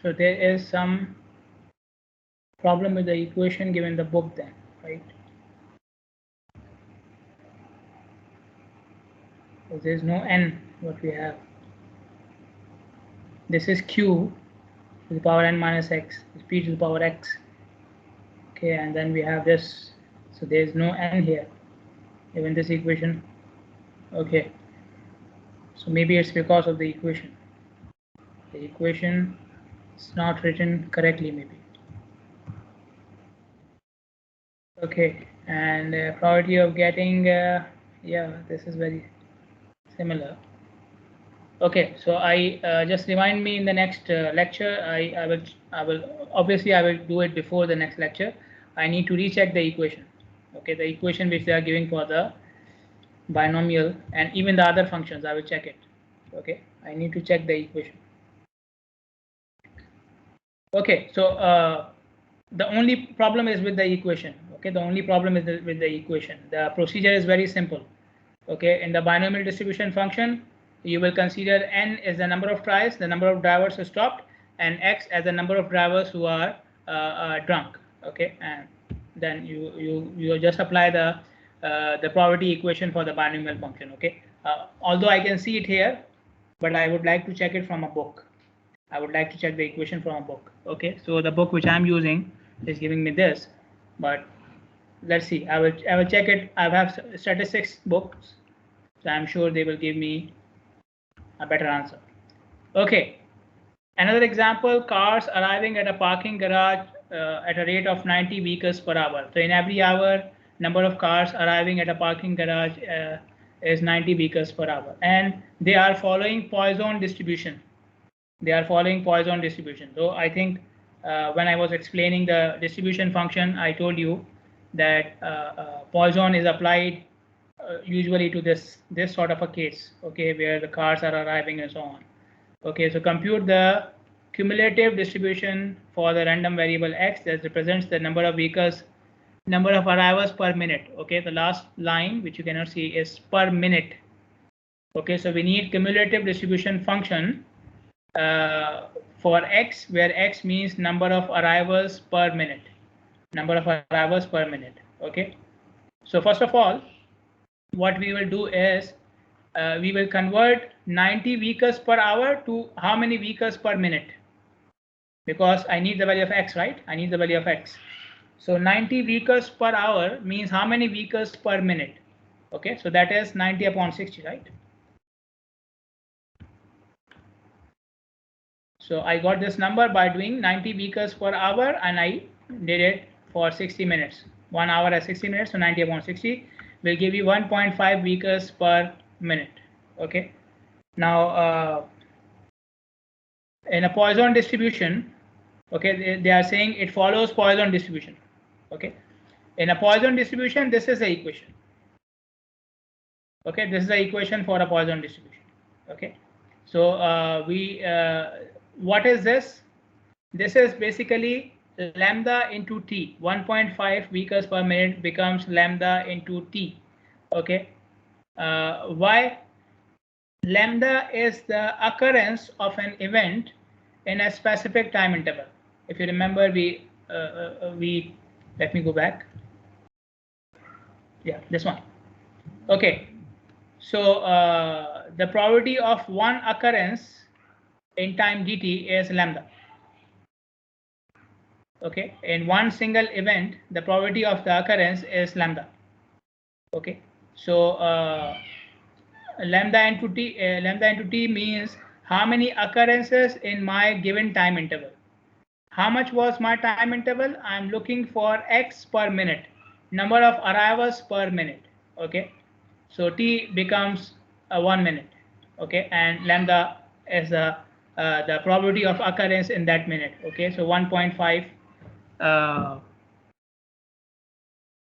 So there is some problem with the equation given the book then, right? So there's no n what we have. This is q to the power n minus x, is p to the power x. Okay, and then we have this. So there's no n here, even this equation. Okay, so maybe it's because of the equation. The equation is not written correctly, maybe. Okay, and probability of getting, yeah, this is very similar. Okay, so I just remind me in the next lecture. I will obviously I will do it before the next lecture. I need to recheck the equation. Okay, the equation which they are giving for the binomial and even the other functions. I will check it. Okay, I need to check the equation. Okay, so the only problem is with the equation. Okay, the only problem is with the equation. The procedure is very simple. Okay, in the binomial distribution function, you will consider n as the number of tries, the number of drivers who stopped, and x as the number of drivers who are drunk. Okay, and then you just apply the probability equation for the binomial function. Okay, although I can see it here, but I would like to check it from a book. I would like to check the equation from a book. Okay, so the book which I'm using is giving me this, but let's see. I will check it. I have statistics books, so I'm sure they will give me a better answer. Okay, another example: cars arriving at a parking garage at a rate of 90 vehicles per hour. So in every hour, number of cars arriving at a parking garage is 90 vehicles per hour, and they are following Poisson distribution. They are following Poisson distribution. So I think when I was explaining the distribution function, I told you that Poisson is applied usually to this sort of a case, okay, where the cars are arriving and so on. Okay, so compute the cumulative distribution for the random variable x that represents the number of vehicles, number of arrivals per minute. Okay, the last line which you cannot see is per minute. Okay, so we need cumulative distribution function for x, where x means number of arrivals per minute. Number of arrivals per minute. Okay, so first of all, what we will do is we will convert 90 vehicles per hour to how many vehicles per minute, because I need the value of x, right? I need the value of x. So 90 vehicles per hour means how many vehicles per minute? Okay, so that is 90 upon 60, right? So I got this number by doing 90 vehicles per hour, and I did it for 60 minutes. 1 hour at 60 minutes, so 90 upon 60 will give you 1.5 vehicles per minute. Okay. Now, in a Poisson distribution, okay, they are saying it follows Poisson distribution. Okay. In a Poisson distribution, this is the equation. Okay, this is the equation for a Poisson distribution. Okay. So what is this? This is basically lambda into t. 1.5 vehicles per minute becomes lambda into t. Okay. Why? Lambda is the occurrence of an event in a specific time interval. If you remember, we let me go back. Yeah, this one. Okay. So the probability of one occurrence in time dt is lambda. Okay, in one single event, the probability of the occurrence is lambda. Okay, so lambda into t means how many occurrences in my given time interval. How much was my time interval? I'm looking for x per minute, number of arrivals per minute. Okay, so t becomes 1 minute. Okay, and lambda is the probability of occurrence in that minute. Okay, so 1.5.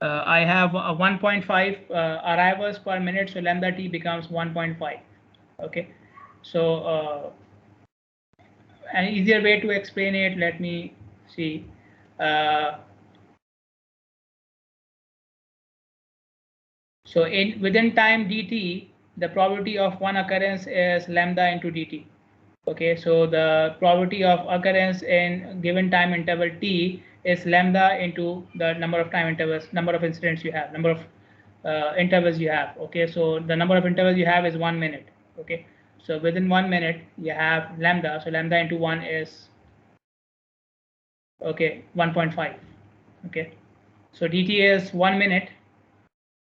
I have 1.5 arrivals per minute, so lambda t becomes 1.5. Okay, so an easier way to explain it, let me see. So within time dt, the probability of one occurrence is lambda into dt. Okay, so the probability of occurrence in given time interval t is lambda into the number of time intervals, number of incidents you have, number of intervals you have. Okay, so the number of intervals you have is 1 minute. Okay, so within 1 minute you have lambda, so lambda into 1 is, okay, 1.5. Okay, so dt is 1 minute.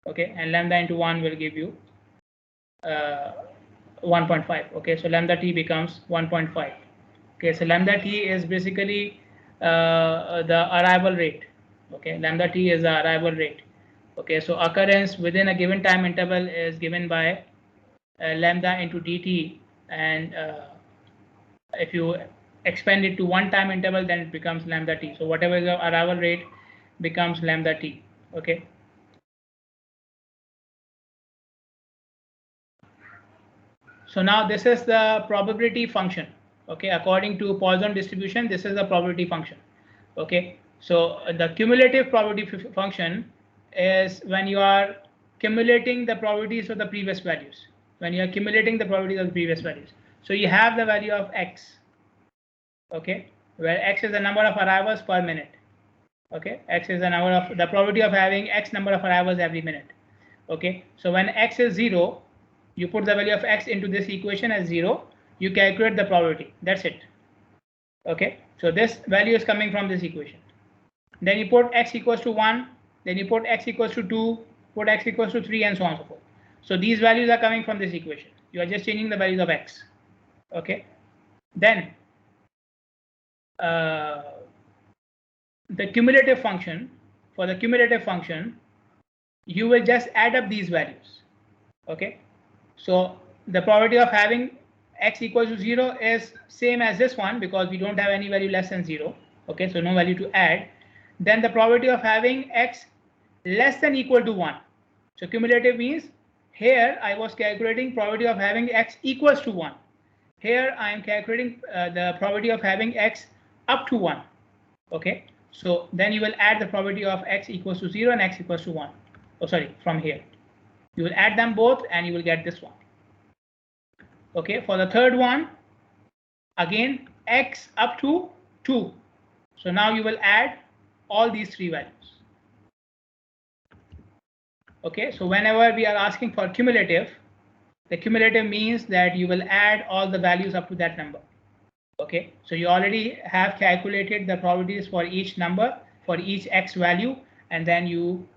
Okay, and lambda into 1 will give you 1.5. Okay, so lambda t becomes 1.5. Okay, so lambda t is basically the arrival rate. Okay, lambda t is the arrival rate. Okay, so occurrence within a given time interval is given by lambda into dt. and if you expand it to one time interval, then it becomes lambda t. So whatever is the arrival rate becomes lambda t. Okay. So now this is the probability function. Okay, according to Poisson distribution, this is the probability function. Okay, so the cumulative probability function is when you are cumulating the probabilities of the previous values. When you are accumulating the probabilities of the previous values. So you have the value of x. Okay, where x is the number of arrivals per minute. Okay, x is the number of the probability of having x number of arrivals every minute. Okay, so when x is 0, you put the value of x into this equation as 0, you calculate the probability. That's it. Okay, so this value is coming from this equation. Then you put x equals to 1, then you put x equals to 2, put x equals to 3, and so on and so forth. So these values are coming from this equation. You are just changing the values of x. Okay, then the cumulative function, for the cumulative function, you will just add up these values. Okay, so the probability of having x equals to 0 is same as this one because we don't have any value less than 0. Okay, so no value to add. Then the probability of having x less than equal to 1. So cumulative means here I was calculating probability of having x equals to 1. Here I am calculating the probability of having x up to 1. Okay, so then you will add the probability of x equals to 0 and x equals to 1. Oh, sorry, from here. You will add them both and you will get this one. Okay, for the third one, again, x up to 2. So now you will add all these three values. Okay, so whenever we are asking for cumulative, the cumulative means that you will add all the values up to that number. Okay, so you already have calculated the probabilities for each number, for each x value, and then you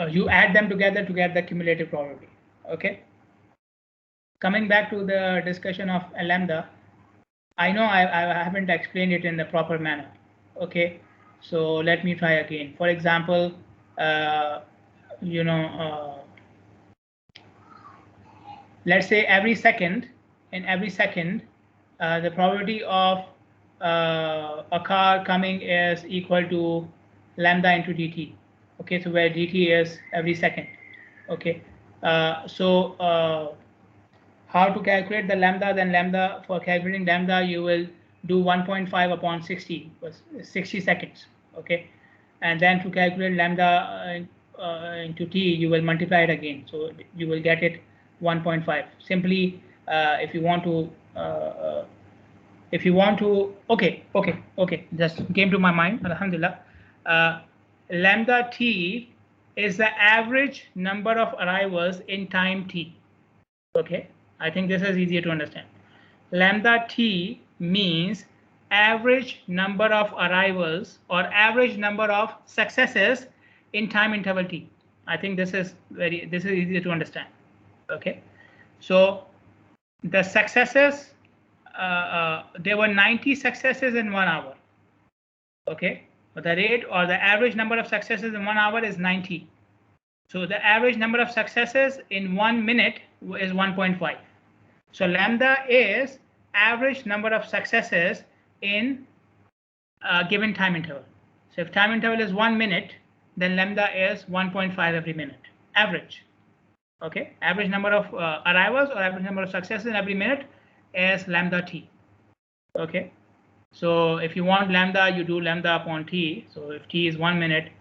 you add them together to get the cumulative probability. Okay, coming back to the discussion of lambda, I know I haven't explained it in the proper manner. Okay, so let me try again. For example, let's say every second, the probability of a car coming is equal to lambda into dt. Okay, so where dt is every second. Okay, how to calculate the lambda? Then lambda, for calculating lambda, you will do 1.5 upon 60, 60 seconds. Okay, and then to calculate lambda into t, you will multiply it again. So you will get it 1.5. Simply, if you want to, okay, just came to my mind. Alhamdulillah. Lambda t is the average number of arrivals in time t. Okay, I think this is easier to understand. Lambda t means average number of arrivals or average number of successes in time interval t. I think this is easier to understand. Okay, so the successes, there were 90 successes in 1 hour. Okay, but the rate or the average number of successes in 1 hour is 90. So the average number of successes in 1 minute is 1.5. So lambda is average number of successes in a given time interval. So if time interval is 1 minute, then lambda is 1.5 every minute, average. Okay, average number of arrivals or average number of successes in every minute is lambda t. Okay, so if you want lambda, you do lambda upon t. So if t is 1 minute,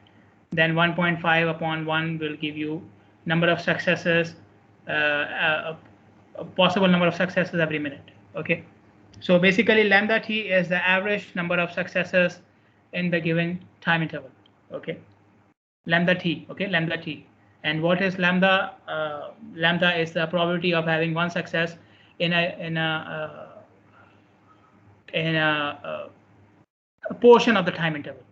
then 1.5 upon 1 will give you number of successes, a possible number of successes every minute. Okay, so basically lambda t is the average number of successes in the given time interval. Okay, lambda t. Okay, lambda t. And what is lambda? Lambda is the probability of having one success in a portion of the time interval.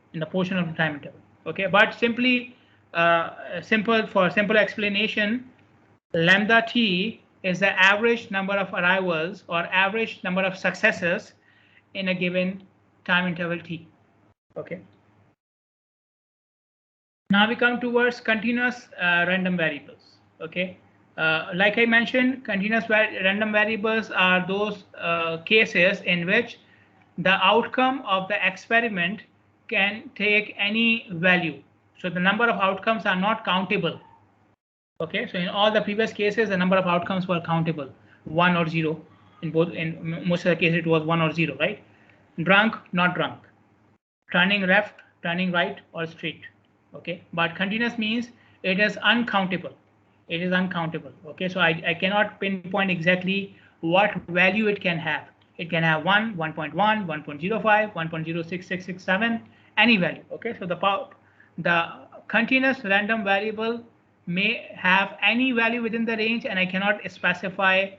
Okay, but simply for simple explanation, lambda t is the average number of arrivals or average number of successes in a given time interval t. Okay. Now we come towards continuous random variables. Okay. Like I mentioned, continuous random variables are those cases in which the outcome of the experiment can take any value. So the number of outcomes are not countable. Okay, so in all the previous cases, the number of outcomes were countable, 1 or 0. In most of the cases, it was 1 or 0, right? Drunk, not drunk. Turning left, turning right, or straight. Okay, but continuous means it is uncountable. It is uncountable. Okay, so I cannot pinpoint exactly what value it can have. It can have 1, 1.1, 1.05, 1.06667, any value. Okay, so the continuous random variable may have any value within the range, and I cannot specify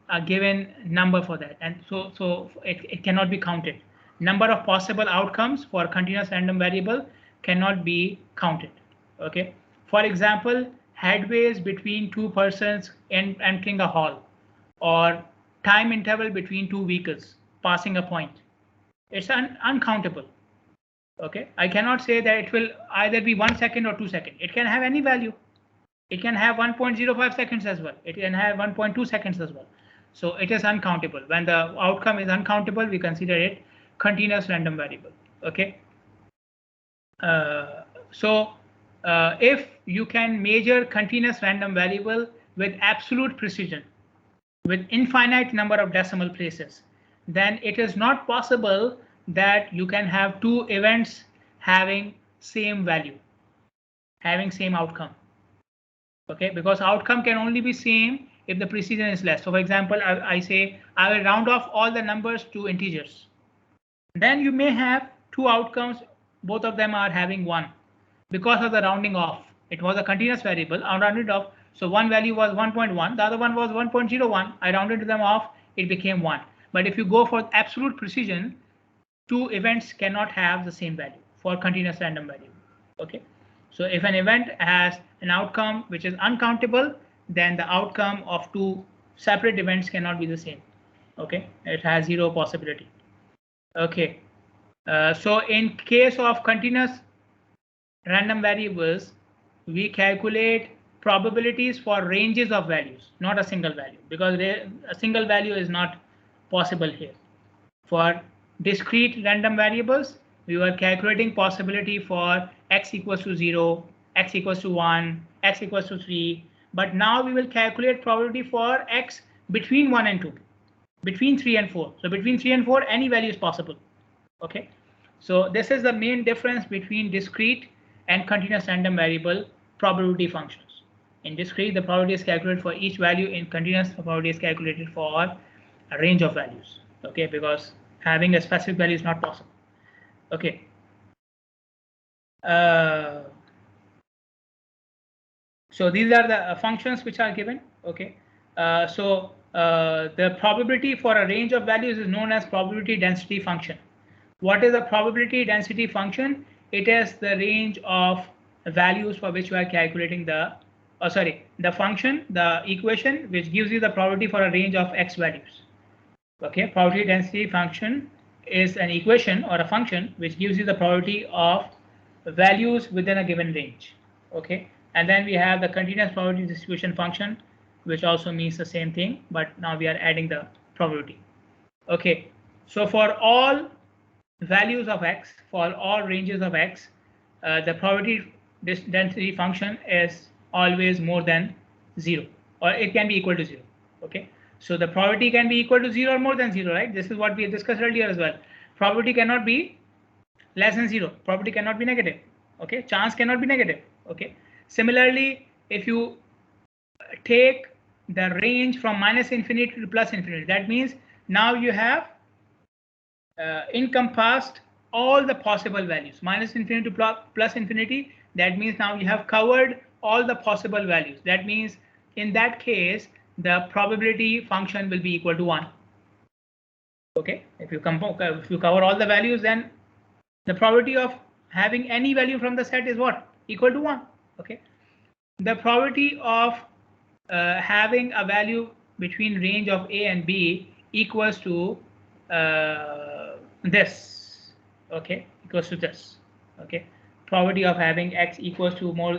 a given number for that, and so it cannot be counted. Number of possible outcomes for continuous random variable cannot be counted. Okay, for example, headways between two persons entering a hall, or time interval between two vehicles passing a point. It's uncountable. Okay, I cannot say that it will either be 1 second or 2 seconds. It can have any value. It can have 1.05 seconds as well. It can have 1.2 seconds as well. So it is uncountable. When the outcome is uncountable, we consider it continuous random variable. Okay. If you can measure continuous random variable with absolute precision, with infinite number of decimal places, then it is not possible that you can have two events having same value, having same outcome. Okay, because outcome can only be same if the precision is less. So for example, I say I will round off all the numbers to integers. Then you may have two outcomes, both of them are having 1 because of the rounding off. It was a continuous variable, I rounded off. So one value was 1.1, the other one was 1.01. I rounded them off, it became 1. But if you go for absolute precision, two events cannot have the same value for continuous random variable. Okay, so if an event has an outcome which is uncountable, then the outcome of two separate events cannot be the same. Okay, it has 0 possibility. Okay, so in case of continuous random variables, we calculate probabilities for ranges of values, not a single value, because a single value is not possible here. For discrete random variables, we were calculating possibility for x equals to 0, x equals to 1, x equals to 3. But now we will calculate probability for x between 1 and 2, between 3 and 4. So between 3 and 4, any value is possible. Okay, so this is the main difference between discrete and continuous random variable probability functions. In discrete, the probability is calculated for each value. In continuous, the probability is calculated for a range of values. Okay, because having a specific value is not possible. Okay. So these are the functions which are given. Okay. The probability for a range of values is known as probability density function. What is a probability density function? It is the range of values for which we are calculating the function, the equation which gives you the probability for a range of x values. Okay, probability density function is an equation or a function which gives you the probability of values within a given range. Okay, and then we have the continuous probability distribution function, which also means the same thing, but now we are adding the probability. Okay, so for all values of x, for all ranges of x, the probability density function is always more than 0, or it can be equal to 0. Okay, so the probability can be equal to 0 or more than 0, right? This is what we discussed earlier as well. Probability cannot be less than 0. Probability cannot be negative. Okay, chance cannot be negative. Okay, similarly, if you take the range from -infinity to +infinity, that means now you have encompassed all the possible values. -infinity to +infinity, that means now you have covered all the possible values. That means in that case, the probability function will be equal to 1. Okay, if you cover all the values, then the probability of having any value from the set is what? Equal to 1. Okay, the probability of having a value between range of a and b equals to this. Okay, equals to this. Okay, probability of having x equals to more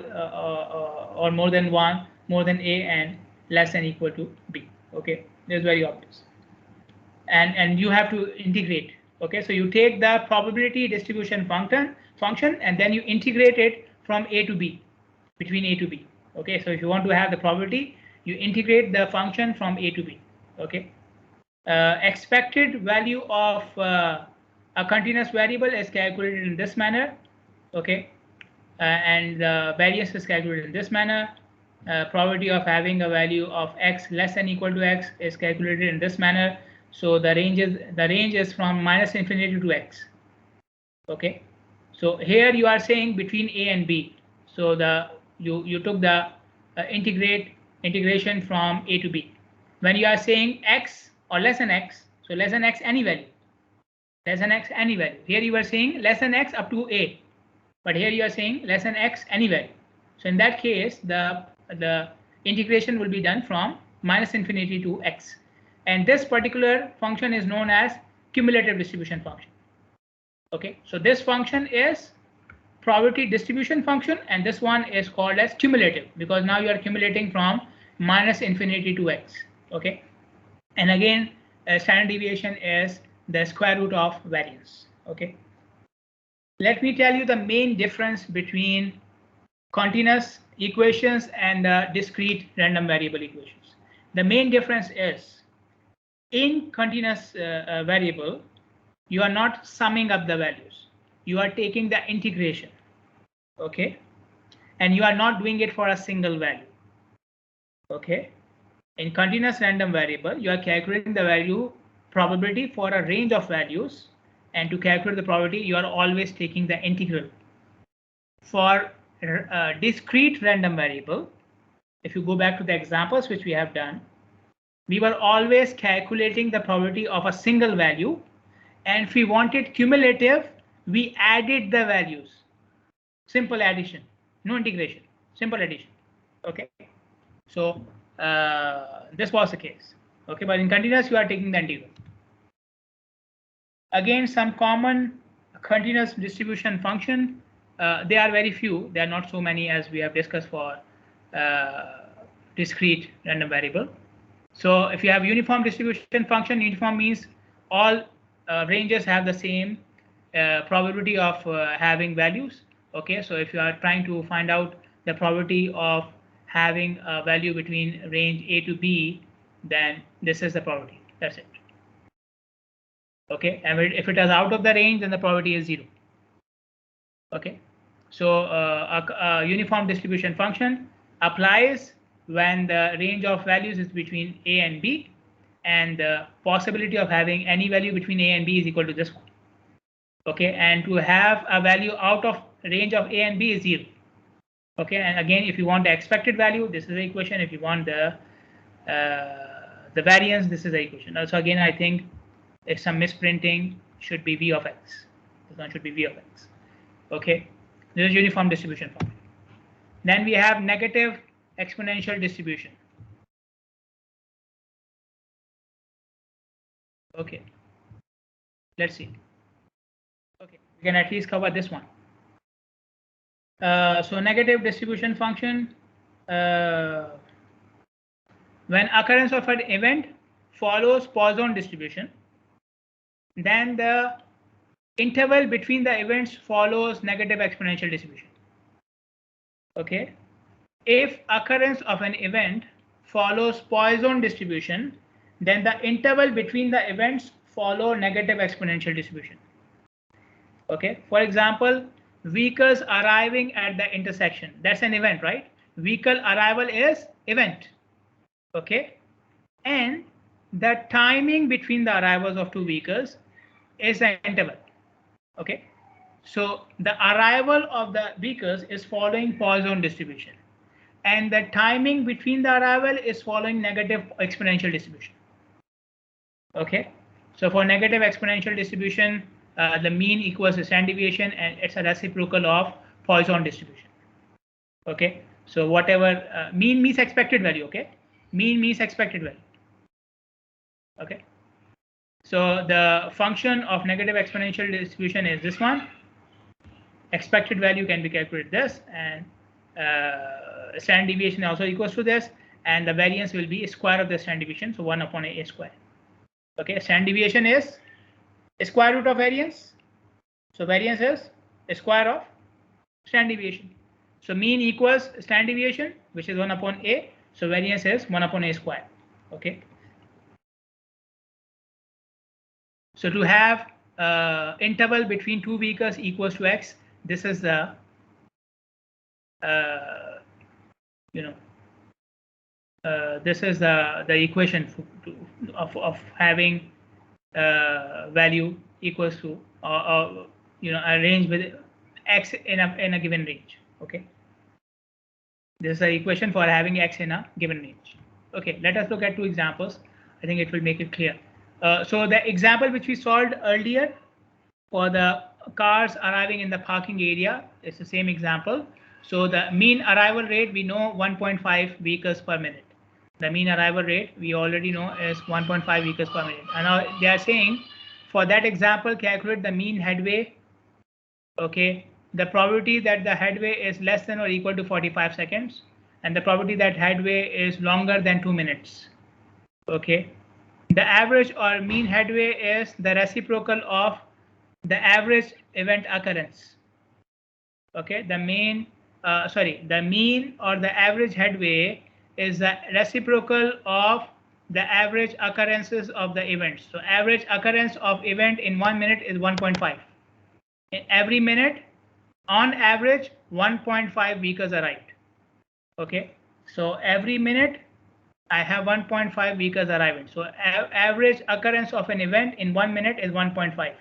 or more than 1, more than A and less than equal to B. Okay, this is very obvious. And you have to integrate. Okay, so you take the probability distribution function and then you integrate it from A to B, between A to B. Okay, so if you want to have the probability, you integrate the function from A to B. Okay, expected value of a continuous variable is calculated in this manner. Okay, and the variance is calculated in this manner. Probability of having a value of x less than equal to x is calculated in this manner. So the range is from minus infinity to x. Okay, so here you are saying between A and B. So you took the integration from A to B. When you are saying x or less than x, so less than x any value, less than x any value. Here you are saying less than x up to A, but here you are saying less than x any value. So in that case, the integration will be done from minus infinity to x, and this particular function is known as cumulative distribution function. Okay, so this function is probability distribution function, and this one is called as cumulative because now you are accumulating from minus infinity to x. Okay, and again, standard deviation is the square root of variance. Okay, let me tell you the main difference between continuous equations and discrete random variable equations. The main difference is in continuous variable, you are not summing up the values. You are taking the integration. Okay, and you are not doing it for a single value. Okay, in continuous random variable, you are calculating the value probability for a range of values, and to calculate the probability, you are always taking the integral. For discrete random variable, if you go back to the examples which we have done, we were always calculating the probability of a single value, and if we wanted cumulative, we added the values. Simple addition, no integration, simple addition. Okay, so this was the case. Okay, but in continuous, you are taking the integral. Again, some common continuous distribution function. They are very few. They are not so many as we have discussed for discrete random variable. So if you have uniform distribution function, uniform means all ranges have the same probability of having values. Okay, so if you are trying to find out the probability of having a value between range A to B, then this is the probability. That's it. Okay, and if it is out of the range, then the probability is 0. Okay, so a uniform distribution function applies when the range of values is between A and B, and the possibility of having any value between A and B is equal to this one. Okay, and to have a value out of range of A and B is 0. Okay, and again, if you want the expected value, this is the equation. If you want the variance, this is the equation. Also, again, I think if some misprinting, should be V of x. This one should be V of x. Okay, this is uniform distribution function. Then we have negative exponential distribution. Okay, let's see. Okay, we can at least cover this one. So negative distribution function, when occurrence of an event follows Poisson distribution, then the interval between the events follows negative exponential distribution. Okay, if occurrence of an event follows Poisson distribution, then the interval between the events follow negative exponential distribution. Okay, for example, vehicles arriving at the intersection, that's an event, right? Vehicle arrival is event. Okay, and the timing between the arrivals of two vehicles is an interval. Okay, so the arrival of the vehicles is following Poisson distribution, and the timing between the arrival is following negative exponential distribution. Okay, so for negative exponential distribution, the mean equals the standard deviation, and it's a reciprocal of Poisson distribution. Okay, so whatever mean means expected value. Okay, mean means expected value. Okay, so the function of negative exponential distribution is this one. Expected value can be calculated this, and standard deviation also equals to this, and the variance will be square of the standard deviation, so 1 upon a square. Okay, standard deviation is square root of variance, so variance is square of standard deviation. So mean equals standard deviation, which is 1 upon a, so variance is 1 upon a square. Okay, so to have interval between two vehicles equals to x, this is the this is the equation of having value equals to a range with x in a given range. Okay, this is the equation for having x in a given range. Okay, let us look at two examples. I think it will make it clear. So the example which we solved earlier for the cars arriving in the parking area is the same example. So the mean arrival rate, we know 1.5 vehicles per minute. The mean arrival rate we already know is 1.5 vehicles per minute. And now they are saying for that example, calculate the mean headway. Okay, the probability that the headway is less than or equal to 45 seconds, and the probability that headway is longer than 2 minutes. Okay, the average or mean headway is the reciprocal of the average event occurrence. Okay, the mean or the average headway is the reciprocal of the average occurrences of the events. So average occurrence of event in 1 minute is 1.5. In every minute, on average, 1.5 vehicles arrived. Okay, so every minute I have 1.5 vehicles arriving. So average occurrence of an event in 1 minute is 1.5.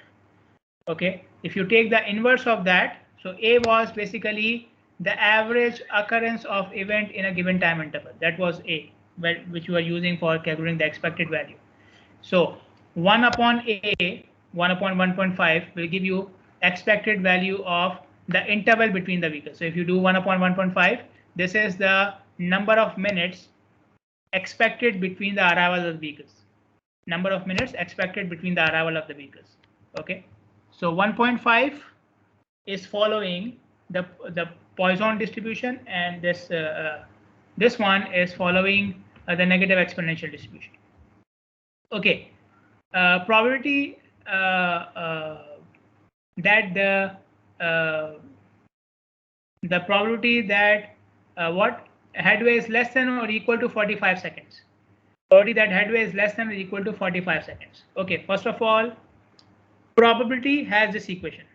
Okay, if you take the inverse of that, so A was basically the average occurrence of event in a given time interval. That was A, which you are using for calculating the expected value. So 1 upon A, 1 upon 1.5 will give you expected value of the interval between the vehicles. So if you do 1 upon 1.5, this is the number of minutes expected between the arrival of the vehicles. Number of minutes expected between the arrival of the vehicles. Okay, so 1.5 is following the Poisson distribution, and this one is following the negative exponential distribution. Okay, probability that the probability that what headway is less than or equal to 45 seconds. Probability that headway is less than or equal to 45 seconds. Okay, first of all, probability has this equation.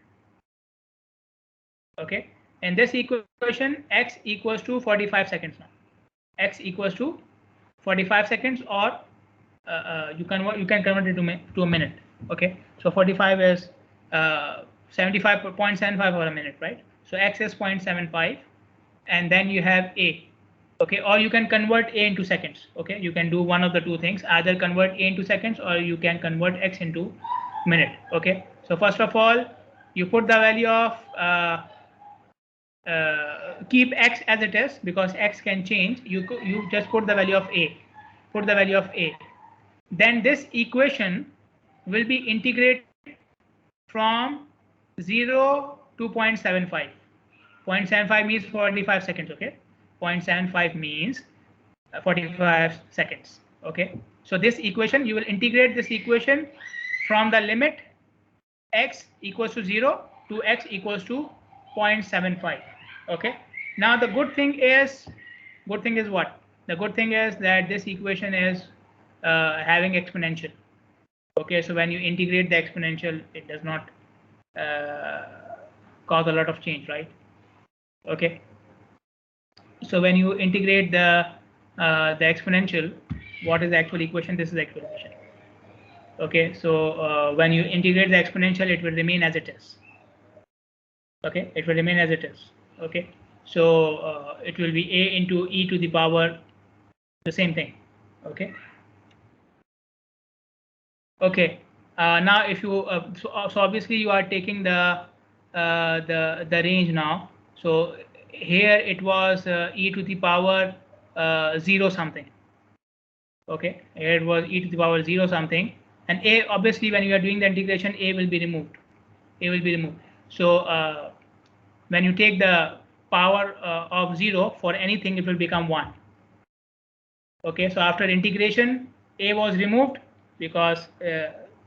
Okay, and this equation x equals to 45 seconds now. X equals to 45 seconds, or you can convert it to a minute. Okay, so 45 is 75.75 for a minute, right? So x is 0.75, and then you have a. Okay, or you can convert a into seconds. Okay, you can do one of the two things, either convert a into seconds or you can convert x into minute. Okay, so first of all, you put the value of keep x as it is, because x can change. You just put the value of a. Put the value of a. Then this equation will be integrated from 0 to 0.75. 0.75 means 45 seconds. Okay, 0.75 means 45 seconds. Okay, so this equation, you will integrate this equation from the limit x equals to 0 to x equals to 0.75. Okay, now the good thing is what? The good thing is that this equation is having exponential. Okay, so when you integrate the exponential, it does not cause a lot of change, right? Okay, so when you integrate the exponential, what is the actual equation? This is the actual equation. Okay, so when you integrate the exponential, it will remain as it is. Okay, it will remain as it is. Okay, so it will be a into e to the power, the same thing. Okay. Okay. Now, if you so obviously you are taking the range now. So here it was e to the power 0 something. Okay, here it was e to the power 0 something, and a, obviously when you are doing the integration, a will be removed. A will be removed. So when you take the power of 0 for anything, it will become 1. Okay, so after integration, a was removed because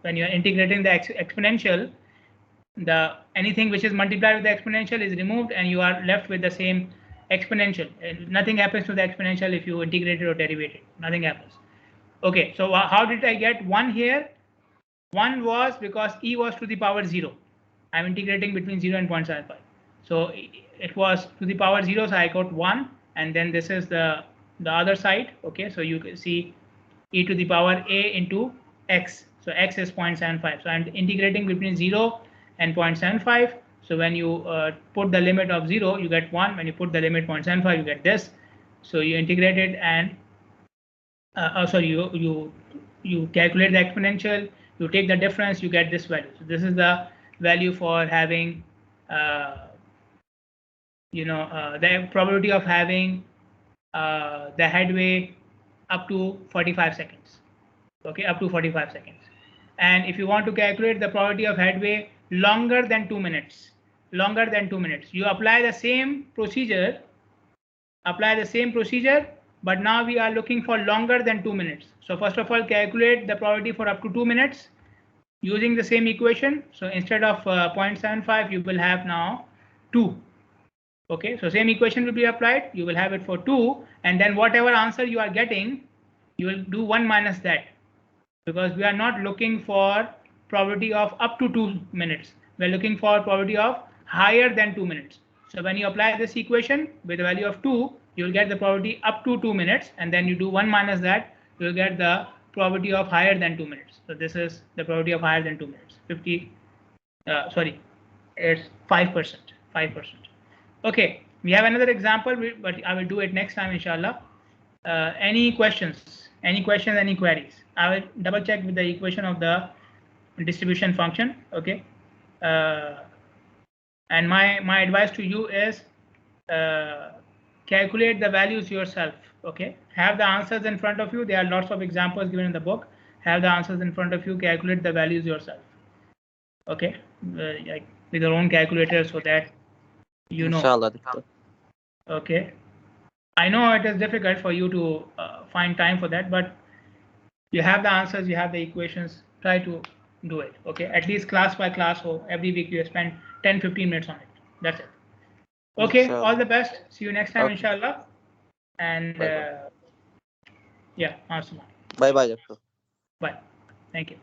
when you are integrating the exponential, the anything which is multiplied with the exponential is removed and you are left with the same exponential. Nothing happens to the exponential if you integrate it or derive it. Nothing happens. Okay, so how did I get 1 here? 1 was because e was to the power 0. I'm integrating between 0 and 0.75. So it was to the power 0, so I got 1, and then this is the other side. Okay, so you can see e to the power a into x. So x is 0.75. So I'm integrating between 0 and 0.75. So when you put the limit of 0, you get 1. When you put the limit 0.75, you get this. So you integrate it and you calculate the exponential, you take the difference, you get this value. So this is the value for having the probability of having the headway up to 45 seconds. Okay, up to 45 seconds. And if you want to calculate the probability of headway longer than 2 minutes, you apply the same procedure, but now we are looking for longer than 2 minutes. So first of all, calculate the probability for up to 2 minutes using the same equation. So instead of 0.75, you will have now 2. Okay, so same equation will be applied. You will have it for 2, and then whatever answer you are getting, you will do 1 minus that, because we are not looking for probability of up to 2 minutes. We are looking for probability of higher than 2 minutes. So when you apply this equation with the value of 2, you will get the probability up to 2 minutes, and then you do 1 minus that, you will get the probability of higher than 2 minutes. So this is the probability of higher than 2 minutes. It's 5%. 5%. Okay, we have another example, but I will do it next time, inshallah. Any questions? Any queries? I will double check with the equation of the distribution function. Okay, and my advice to you is calculate the values yourself. Okay, have the answers in front of you. There are lots of examples given in the book. Have the answers in front of you. Calculate the values yourself. Okay, like with your own calculator, so that you know. Inshallah. Okay, I know it is difficult for you to find time for that, but you have the answers, you have the equations. Try to do it. Okay, at least class by class, or every week you spend 10-15 minutes on it. That's it. Okay, Inshallah. all the best. See you next time, Okay. inshallah. And Bye-bye. yeah, awesome. Bye-bye, doctor. Bye. Thank you.